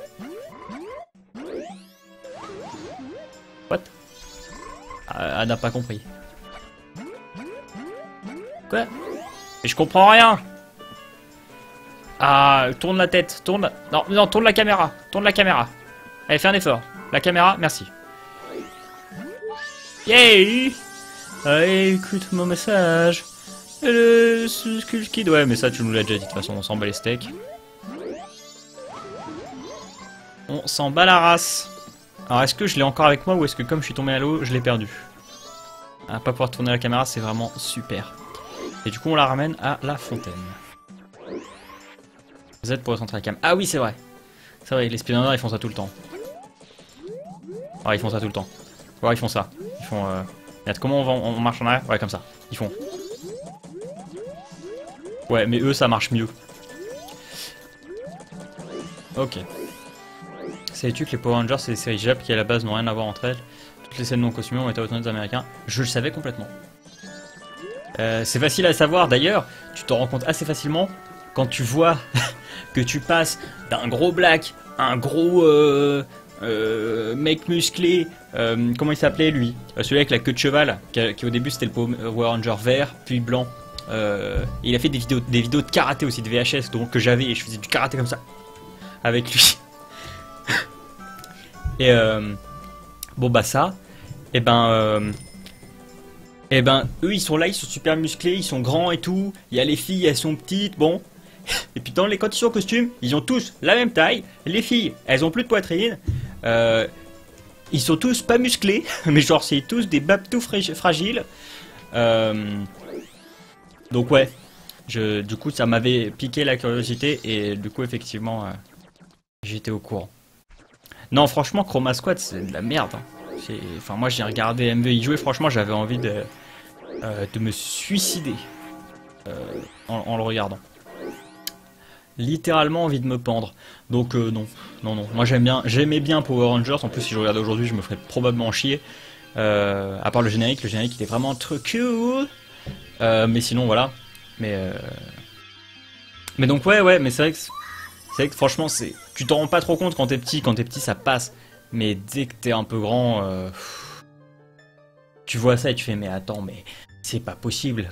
What? Ah, elle n'a pas compris. Quoi? Mais je comprends rien. Ah, tourne la tête. Tourne. Non, non, tourne la caméra. Tourne la caméra. Allez, fais un effort. La caméra, merci. Yay! Allez, écoute mon message. Le Skull Kid. Ouais, mais ça, tu nous l'as déjà dit. De toute façon, on s'en bat les steaks. On s'en bat la race. Alors est-ce que je l'ai encore avec moi ou est-ce que comme je suis tombé à l'eau, je l'ai perdu? À pas pouvoir tourner la caméra, c'est vraiment super. Et du coup, on la ramène à la fontaine. Z pour recentrer la cam. Ah oui, c'est vrai. C'est vrai, les speedrunners, ils font ça tout le temps. Ah, ils font ça tout le temps. Ouais, ils font ça. Ils font... Regarde, comment on marche en arrière? Ouais, comme ça. Ils font... Ouais, mais eux, ça marche mieux. Ok. Savais-tu que les Power Rangers et les séries Jap qui à la base n'ont rien à voir entre elles? Toutes les scènes non costumées ont été retournées des Américains. Je le savais complètement. C'est facile à savoir d'ailleurs, tu t'en rends compte assez facilement quand tu vois que tu passes d'un gros black à un gros mec musclé. Comment il s'appelait lui? Celui avec la queue de cheval, qui au début c'était le Power Ranger vert, puis blanc. Il a fait des vidéos de karaté aussi, de VHS, donc que j'avais et je faisais du karaté comme ça avec lui. Et bon bah ça, et ben eux ils sont là, ils sont super musclés, ils sont grands et tout. Il y a les filles, elles sont petites, bon. Et puis quand ils sont en costume, ils ont tous la même taille. Les filles, elles ont plus de poitrine. Ils sont tous pas musclés, mais genre c'est tous des babtous fragiles. Donc ouais, du coup ça m'avait piqué la curiosité et du coup effectivement j'étais au courant. Non franchement Chroma Squad c'est de la merde. Hein. Enfin moi j'ai regardé MV y jouer, franchement j'avais envie de me suicider en le regardant. Littéralement envie de me pendre. Donc non. Moi j'aimais bien Power Rangers, en plus si je regardais aujourd'hui je me ferais probablement chier. À part le générique il est vraiment trop cool. Mais sinon voilà. Mais donc ouais, mais c'est vrai que franchement tu t'en rends pas trop compte quand t'es petit ça passe. Mais dès que t'es un peu grand, tu vois ça et tu fais mais attends mais c'est pas possible.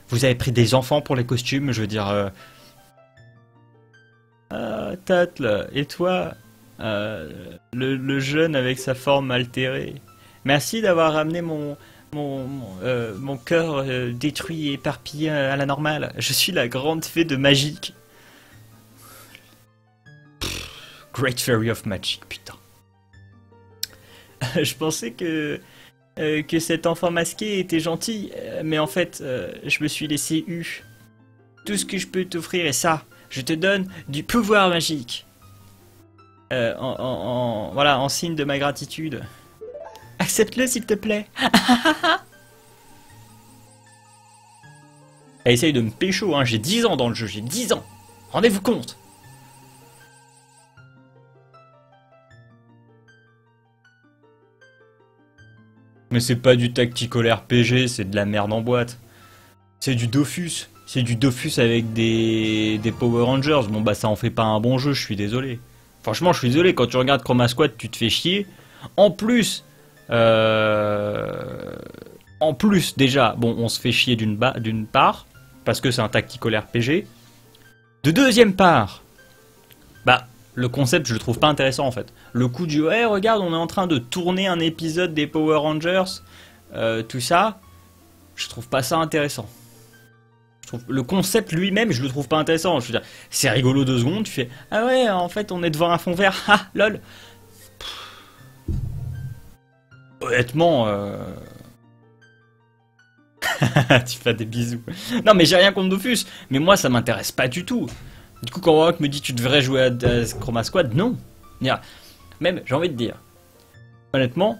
Vous avez pris des enfants pour les costumes, je veux dire. Tatle, et toi, le jeune avec sa forme altérée. Merci d'avoir ramené mon cœur détruit et éparpillé à la normale. Je suis la grande fée de Magic. Great Fairy of Magic, putain. Je pensais que cet enfant masqué était gentil, mais en fait, je me suis laissé eu. Tout ce que je peux t'offrir est ça. Je te donne du pouvoir magique. Voilà, en signe de ma gratitude. Accepte-le s'il te plaît. Elle essaye de me pécho, hein. J'ai 10 ans dans le jeu, j'ai 10 ans. Rendez-vous compte. Mais c'est pas du tactical RPG, c'est de la merde en boîte. C'est du Dofus. C'est du Dofus avec des Power Rangers. Bon bah ça en fait pas un bon jeu, je suis désolé. Franchement je suis désolé, quand tu regardes Chroma Squad tu te fais chier. En plus déjà, bon on se fait chier d'une part, parce que c'est un tactical RPG. De deuxième part, bah le concept je le trouve pas intéressant en fait. Le coup du ouais regarde on est en train de tourner un épisode des Power Rangers, tout ça, je trouve pas ça intéressant. Le concept lui-même, je le trouve pas intéressant. Je veux dire, c'est rigolo 2 secondes, tu fais ah ouais, en fait, on est devant un fond vert, ah lol. Honnêtement, tu fais des bisous. Non, mais j'ai rien contre Dofus, mais moi ça m'intéresse pas du tout. Du coup, quand Warrock me dit tu devrais jouer à Chroma Squad, non. Même, j'ai envie de dire, honnêtement,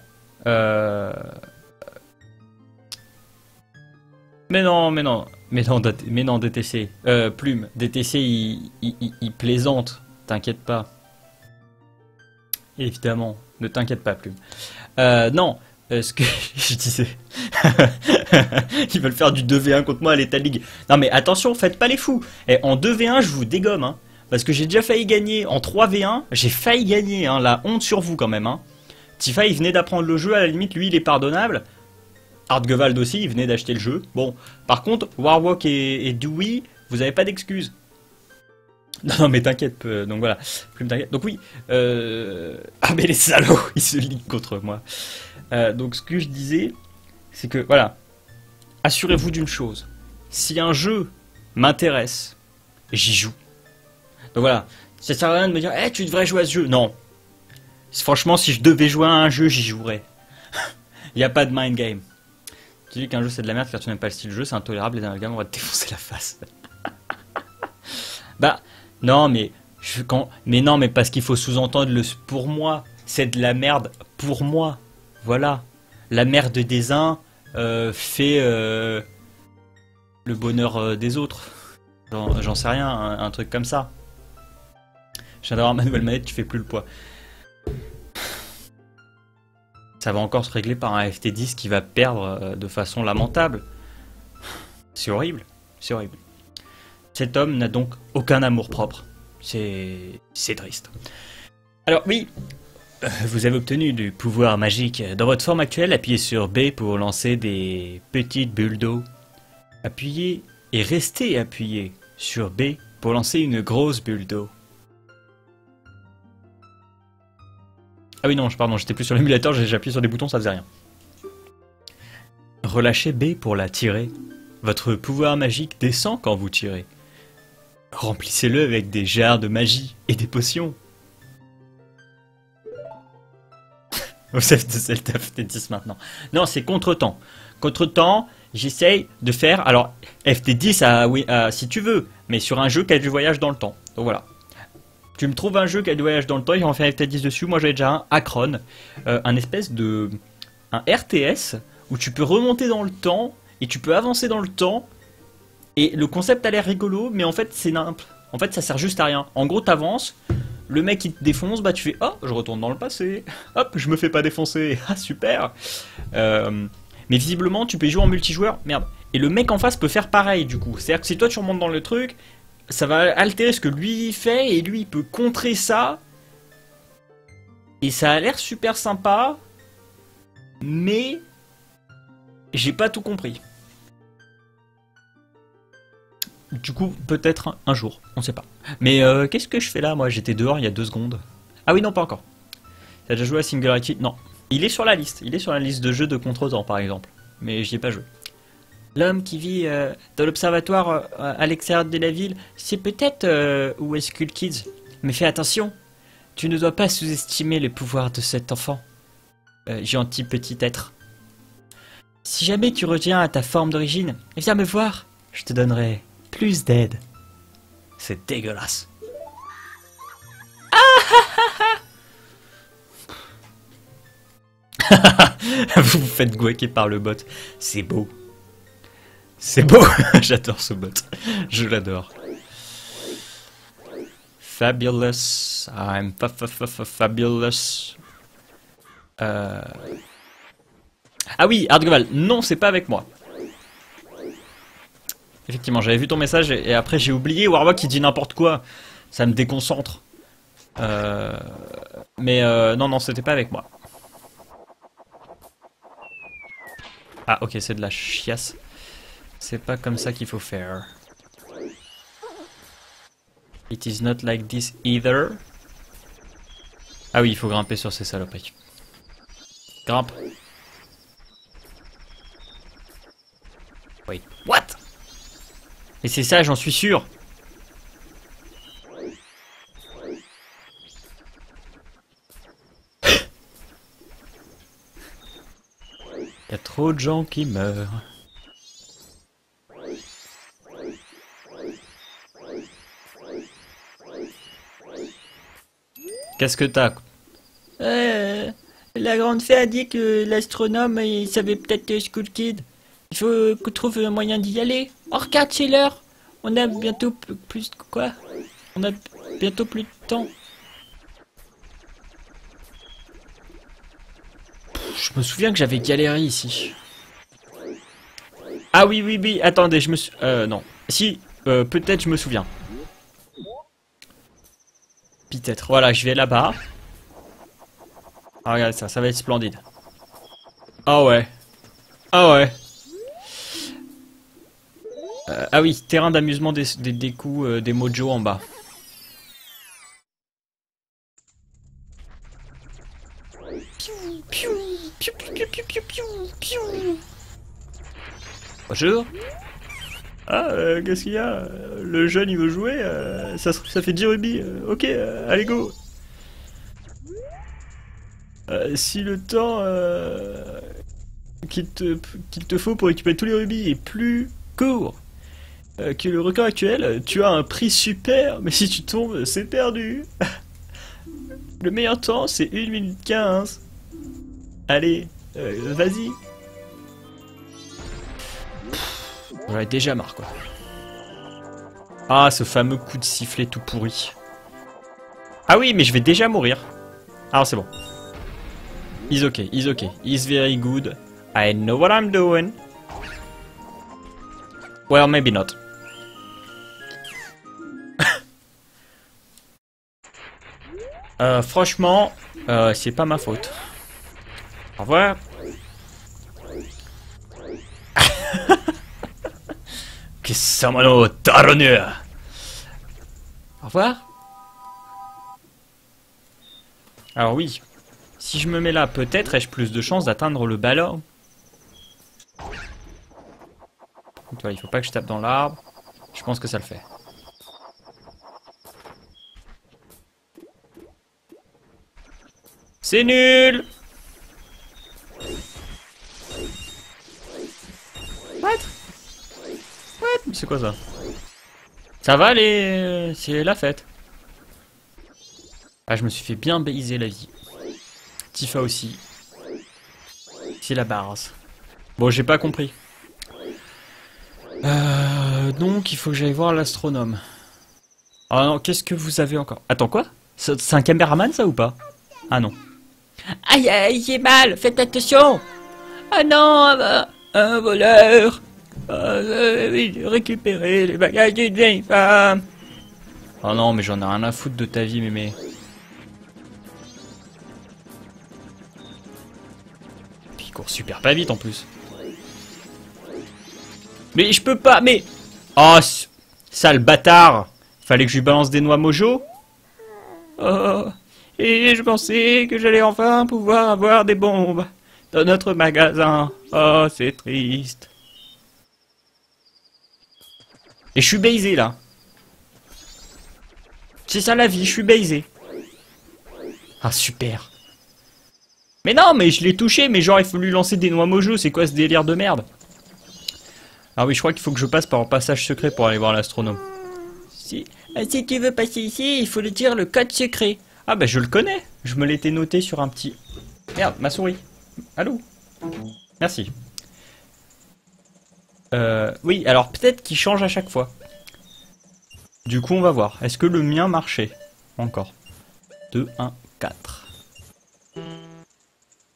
mais non, DTC. Plume. DTC, il plaisante. T'inquiète pas. Évidemment. Ne t'inquiète pas, Plume. Non. Ce que je disais. Ils veulent faire du 2v1 contre moi à l'État League. Non, mais attention, faites pas les fous. Et en 2v1, je vous dégomme. Hein, parce que j'ai déjà failli gagner. En 3v1, j'ai failli gagner. Hein, la honte sur vous, quand même. Hein. Tifa, il venait d'apprendre le jeu. À la limite, lui, il est pardonnable. Artgevald aussi, il venait d'acheter le jeu. Bon, par contre, Warwalk et Dewey, vous avez pas d'excuses. Non, mais t'inquiète, donc voilà. Plus t'inquiète. Donc oui, ah mais les salauds, ils se liguent contre moi. Donc ce que je disais, c'est que, voilà, assurez-vous d'une chose. Si un jeu m'intéresse, j'y joue. Donc voilà, ça sert à rien de me dire, tu devrais jouer à ce jeu. Non. Franchement, si je devais jouer à un jeu, j'y jouerais. Il n'y a pas de mind game. Tu dis qu'un jeu c'est de la merde car tu n'aimes pas le style de jeu, c'est intolérable, les amalgames, on va te défoncer la face. Bah, non, mais... Mais non, mais parce qu'il faut sous-entendre le pour moi. C'est de la merde pour moi. Voilà. La merde des uns fait le bonheur des autres. J'en sais rien, un truc comme ça. Je viens d'avoir ma nouvelle manette, tu fais plus le poids. Ça va encore se régler par un FT10 qui va perdre de façon lamentable. C'est horrible, c'est horrible. Cet homme n'a donc aucun amour propre. C'est triste. Alors oui, vous avez obtenu du pouvoir magique. Dans votre forme actuelle, appuyez sur B pour lancer des petites bulles d'eau. Appuyez et restez appuyé sur B pour lancer une grosse bulle d'eau. Ah oui non, pardon, j'étais plus sur l'émulateur, j'ai appuyé sur des boutons, ça faisait rien. Relâchez B pour la tirer. Votre pouvoir magique descend quand vous tirez. Remplissez-le avec des jarres de magie et des potions. Vous savez, c'est le FT10 maintenant. Non, c'est contre-temps. Contre-temps, j'essaye de faire... Alors, FT10, oui, si tu veux, mais sur un jeu qui a du voyage dans le temps. Donc voilà. Tu me trouves un jeu qui a du voyage dans le temps, ils vont faire FT10 dessus. Moi, j'avais déjà un Akron, un espèce de... un RTS, où tu peux remonter dans le temps, et tu peux avancer dans le temps. Et le concept a l'air rigolo, mais en fait c'est nimple. En fait ça sert juste à rien. En gros t'avances, le mec il te défonce, bah tu fais oh je retourne dans le passé, hop je me fais pas défoncer, ah super. Mais visiblement tu peux jouer en multijoueur, merde. Et le mec en face peut faire pareil du coup. C'est-à-dire que si toi tu remontes dans le truc, ça va altérer ce que lui il fait et lui il peut contrer ça. Et ça a l'air super sympa, mais j'ai pas tout compris. Du coup, peut-être un jour, on sait pas. Mais qu'est-ce que je fais là, moi? J'étais dehors il y a 2 secondes. Ah oui, non, pas encore. T'as déjà joué à Singularity? Non. Il est sur la liste. Il est sur la liste de jeux de contre-temps, par exemple. Mais j'y ai pas joué. L'homme qui vit dans l'observatoire à l'extérieur de la ville, c'est peut-être où est Skull Kids. Mais fais attention, tu ne dois pas sous-estimer le pouvoir de cet enfant. Gentil petit être. Si jamais tu reviens à ta forme d'origine, viens me voir. Je te donnerai... plus d'aide. C'est dégueulasse. Vous vous faites gouaquer par le bot. C'est beau. C'est beau. J'adore ce bot. Je l'adore. Fabulous. I'm fabulous. Ah oui, Hardgoval. Non, c'est pas avec moi. Effectivement, j'avais vu ton message et après j'ai oublié. Warlock qui dit n'importe quoi. Ça me déconcentre. Mais non, c'était pas avec moi. Ah, ok, c'est de la chiasse. C'est pas comme ça qu'il faut faire. It is not like this either. Ah oui, il faut grimper sur ces saloperies. Grimpe. Wait, what? Et c'est ça, j'en suis sûr. Il y a trop de gens qui meurent. Qu'est-ce que t'as? La grande fée a dit que l'astronome il savait peut-être Skull Kid. Il faut qu'on trouve un moyen d'y aller. Oh regarde, c'est l'heure. On a bientôt plus de quoi? On a bientôt plus de temps. Je me souviens que j'avais galéré ici. Ah oui, attendez, je me suis... non. Si, peut-être je me souviens. Peut-être. Voilà, je vais là-bas. Ah, regardez ça, ça va être splendide. Ah ouais. Ah ouais. Ah oui, terrain d'amusement des coups des mojos en bas. Bonjour. Ah, qu'est-ce qu'il y a? Le jeune il veut jouer, ça fait 10 rubis. Ok, allez go. Si le temps qu'il te faut pour récupérer tous les rubis est plus court que le record actuel, tu as un prix super, mais si tu tombes, c'est perdu. Le meilleur temps, c'est 1 minute 15. Allez, vas-y. J'en ai déjà marre, quoi. Ah, ce fameux coup de sifflet tout pourri. Ah oui, mais je vais déjà mourir. Alors c'est bon. He's okay, he's okay. He's very good. I know what I'm doing. Well, maybe not. Franchement, c'est pas ma faute. Au revoir. Kisamano Taronu. Au revoir. Alors oui, si je me mets là, peut-être ai-je plus de chances d'atteindre le ballon. Toi, il faut pas que je tape dans l'arbre. Je pense que ça le fait. C'est nul. What? Mais c'est quoi ça? Ça va les... C'est la fête. Ah, je me suis fait bien baiser la vie. Tifa aussi. C'est la base. Bon, j'ai pas compris. Donc, il faut que j'aille voir l'astronome. Ah non, qu'est-ce que vous avez encore? Attends, quoi? C'est un caméraman, ça, ou pas? Ah non. Aïe, aïe, j'ai mal, faites attention. Ah non, un voleur. Il a récupéré les bagages d'une vieille femme. Oh non, mais j'en ai rien à foutre de ta vie, mémé. Puis il court super pas vite en plus. Mais je peux pas, mais... Oh, sale bâtard. Fallait que je lui balance des noix mojo. Oh, et je pensais que j'allais enfin pouvoir avoir des bombes dans notre magasin. Oh, c'est triste. Et je suis baisé là. C'est ça la vie, je suis baisé. Ah super. Mais non, mais je l'ai touché, mais genre il faut lui lancer des noix mojo, c'est quoi ce délire de merde? Ah oui, je crois qu'il faut que je passe par un passage secret pour aller voir l'astronome. Si tu veux passer ici, il faut lui dire le code secret. Ah bah je le connais, je me l'étais noté sur un petit... Merde, ma souris. Allô? Merci. Oui, alors peut-être qu'il change à chaque fois. Du coup, on va voir. Est-ce que le mien marchait? Encore. 2, 1, 4.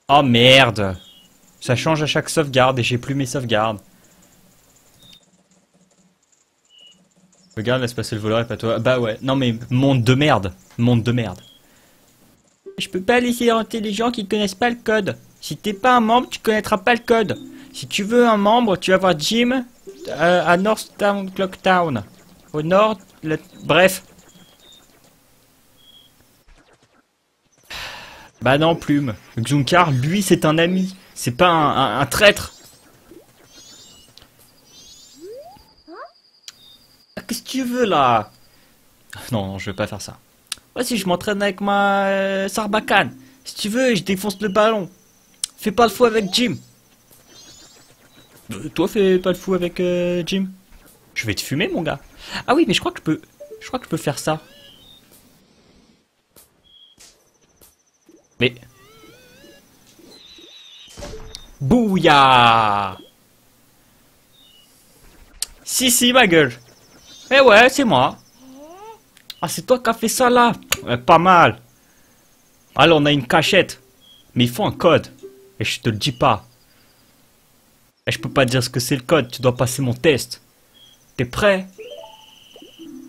Oh merde! Ça change à chaque sauvegarde et j'ai plus mes sauvegardes. Regarde, laisse passer le voleur et pas toi. Bah ouais, non mais monde de merde. Monde de merde. Je peux pas laisser rentrer les gens qui connaissent pas le code. Si t'es pas un membre, tu connaîtras pas le code. Si tu veux un membre, tu vas voir Jim à North Town Clock Town. Au nord, bref. Bah non, Plume. Xunkar, lui, c'est un ami. C'est pas un traître. Qu'est-ce que tu veux, là? Non, non, je vais pas faire ça. Moi, si je m'entraîne avec ma Sarbacane. Si tu veux, je défonce le ballon. Fais pas le fou avec Jim. Toi, fais pas le fou avec Jim. Je vais te fumer, mon gars. Ah oui, mais je crois que je peux faire ça. Mais... Bouya! Si, ma gueule. Eh ouais, c'est moi. Ah, c'est toi qui as fait ça, là. Pas mal. Alors, on a une cachette. Mais il faut un code. Et je te le dis pas. Et je peux pas dire ce que c'est le code. Tu dois passer mon test. T'es prêt?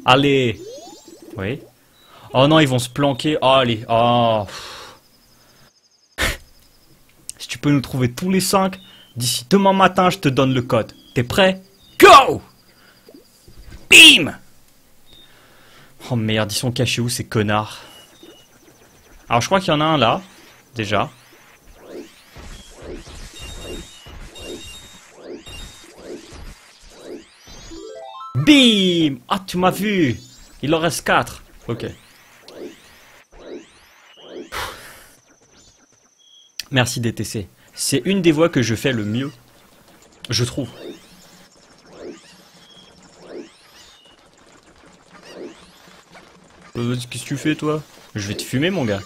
Allez. Oui. Oh non, ils vont se planquer. Oh, allez. Oh. Si tu peux nous trouver tous les 5, d'ici demain matin, je te donne le code. T'es prêt? Go! Bim! Oh merde, ils sont cachés où ces connards? Alors je crois qu'il y en a un là, déjà. Bim! Ah, tu m'as vu! Il en reste 4. Ok. Merci DTC. C'est une des voix que je fais le mieux, je trouve. Qu'est-ce que tu fais toi? Je vais te fumer mon gars.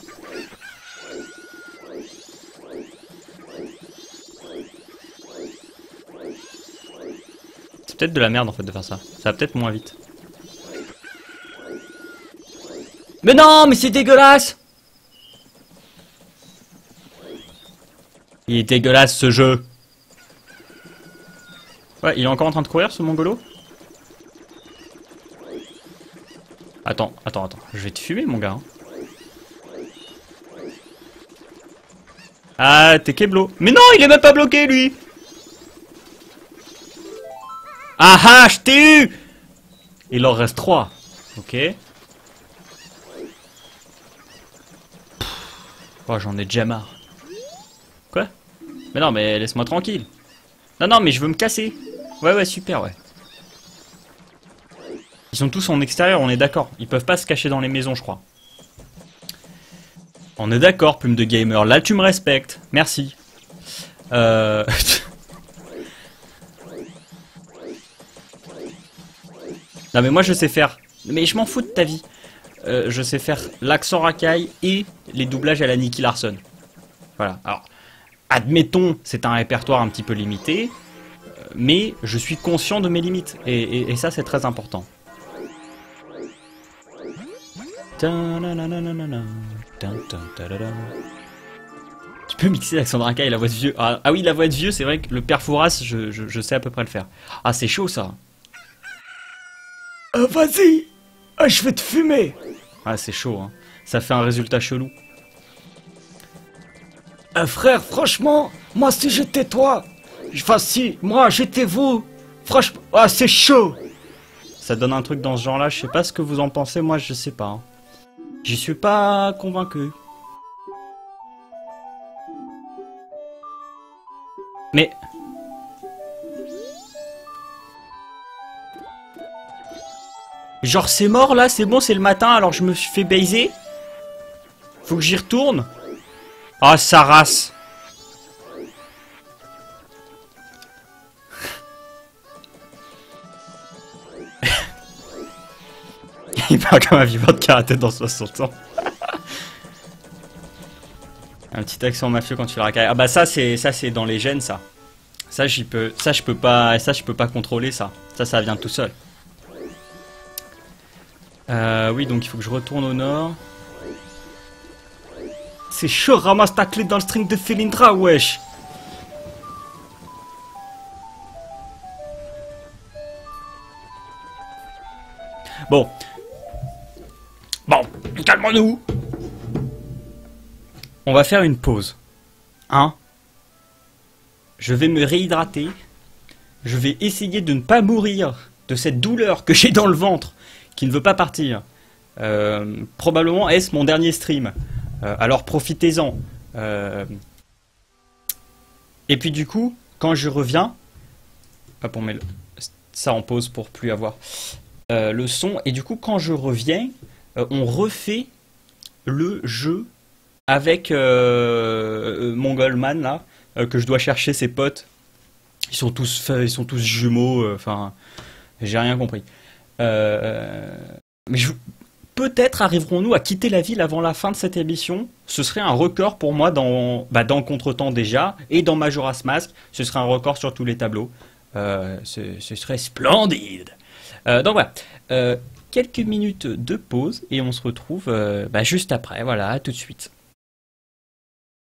C'est peut-être de la merde en fait de faire ça. Ça va peut-être moins vite. Mais non, mais c'est dégueulasse! Il est dégueulasse ce jeu. Ouais, il est encore en train de courir ce mongolo? Attends. Je vais te fumer mon gars. Hein. Ah, t'es Keblo. Mais non, il est même pas bloqué lui! Ah ah, je t'ai eu! Il en reste 3. Ok. Oh, j'en ai déjà marre. Quoi? Mais non, mais laisse-moi tranquille. Non, mais je veux me casser. Ouais, super, ouais. Ils sont tous en extérieur, on est d'accord. Ils peuvent pas se cacher dans les maisons, je crois. On est d'accord, plume de gamer. Là, tu me respectes. Merci. Non, mais moi, je sais faire... Mais je m'en fous de ta vie. Je sais faire l'accent racaille et les doublages à la Nicky Larson. Voilà. Alors, admettons, c'est un répertoire un petit peu limité, mais je suis conscient de mes limites. Et ça, c'est très important. Tu peux mixer l'accent de racaille et la voix de vieux. Ah oui, la voix de vieux, c'est vrai que le père Fouras, je sais à peu près le faire. Ah, c'est chaud, ça. Vas-y, je vais te fumer. Ah, c'est chaud, hein. Ça fait un résultat chelou. Frère, franchement, moi si j'étais toi, enfin si, moi j'étais vous, franchement, c'est chaud. Ça donne un truc dans ce genre-là, je sais pas ce que vous en pensez, moi je sais pas. Hein. J'y suis pas convaincu. Mais... Genre c'est mort là, c'est bon, c'est le matin, alors je me suis fait baiser. Faut que j'y retourne. Ah, sa race. Il parle comme un vivant de karaté dans 60 ans. Un petit accent mafieux quand tu le racailles. Ah bah ça c'est dans les gènes ça. Ça je peux pas contrôler ça. Ça vient tout seul. Oui, donc il faut que je retourne au nord. C'est chaud, ramasse ta clé dans le string de Felindra, wesh. Bon, calmons-nous. On va faire une pause. Hein? Je vais me réhydrater. Je vais essayer de ne pas mourir de cette douleur que j'ai dans le ventre, qui ne veut pas partir. Probablement est-ce mon dernier stream. Alors profitez-en. Et puis du coup, quand je reviens... Hop, on met ça en pause pour plus avoir le son. Et du coup, quand je reviens, on refait le jeu avec mon Goldman, là, que je dois chercher ses potes. Ils sont tous jumeaux, enfin... j'ai rien compris. Mais peut-être arriverons-nous à quitter la ville avant la fin de cette émission. Ce serait un record pour moi dans Contretemps déjà, et dans Majora's Mask. Ce serait un record sur tous les tableaux. Ce serait splendide. Donc voilà. Quelques minutes de pause, et on se retrouve juste après. Voilà, à tout de suite.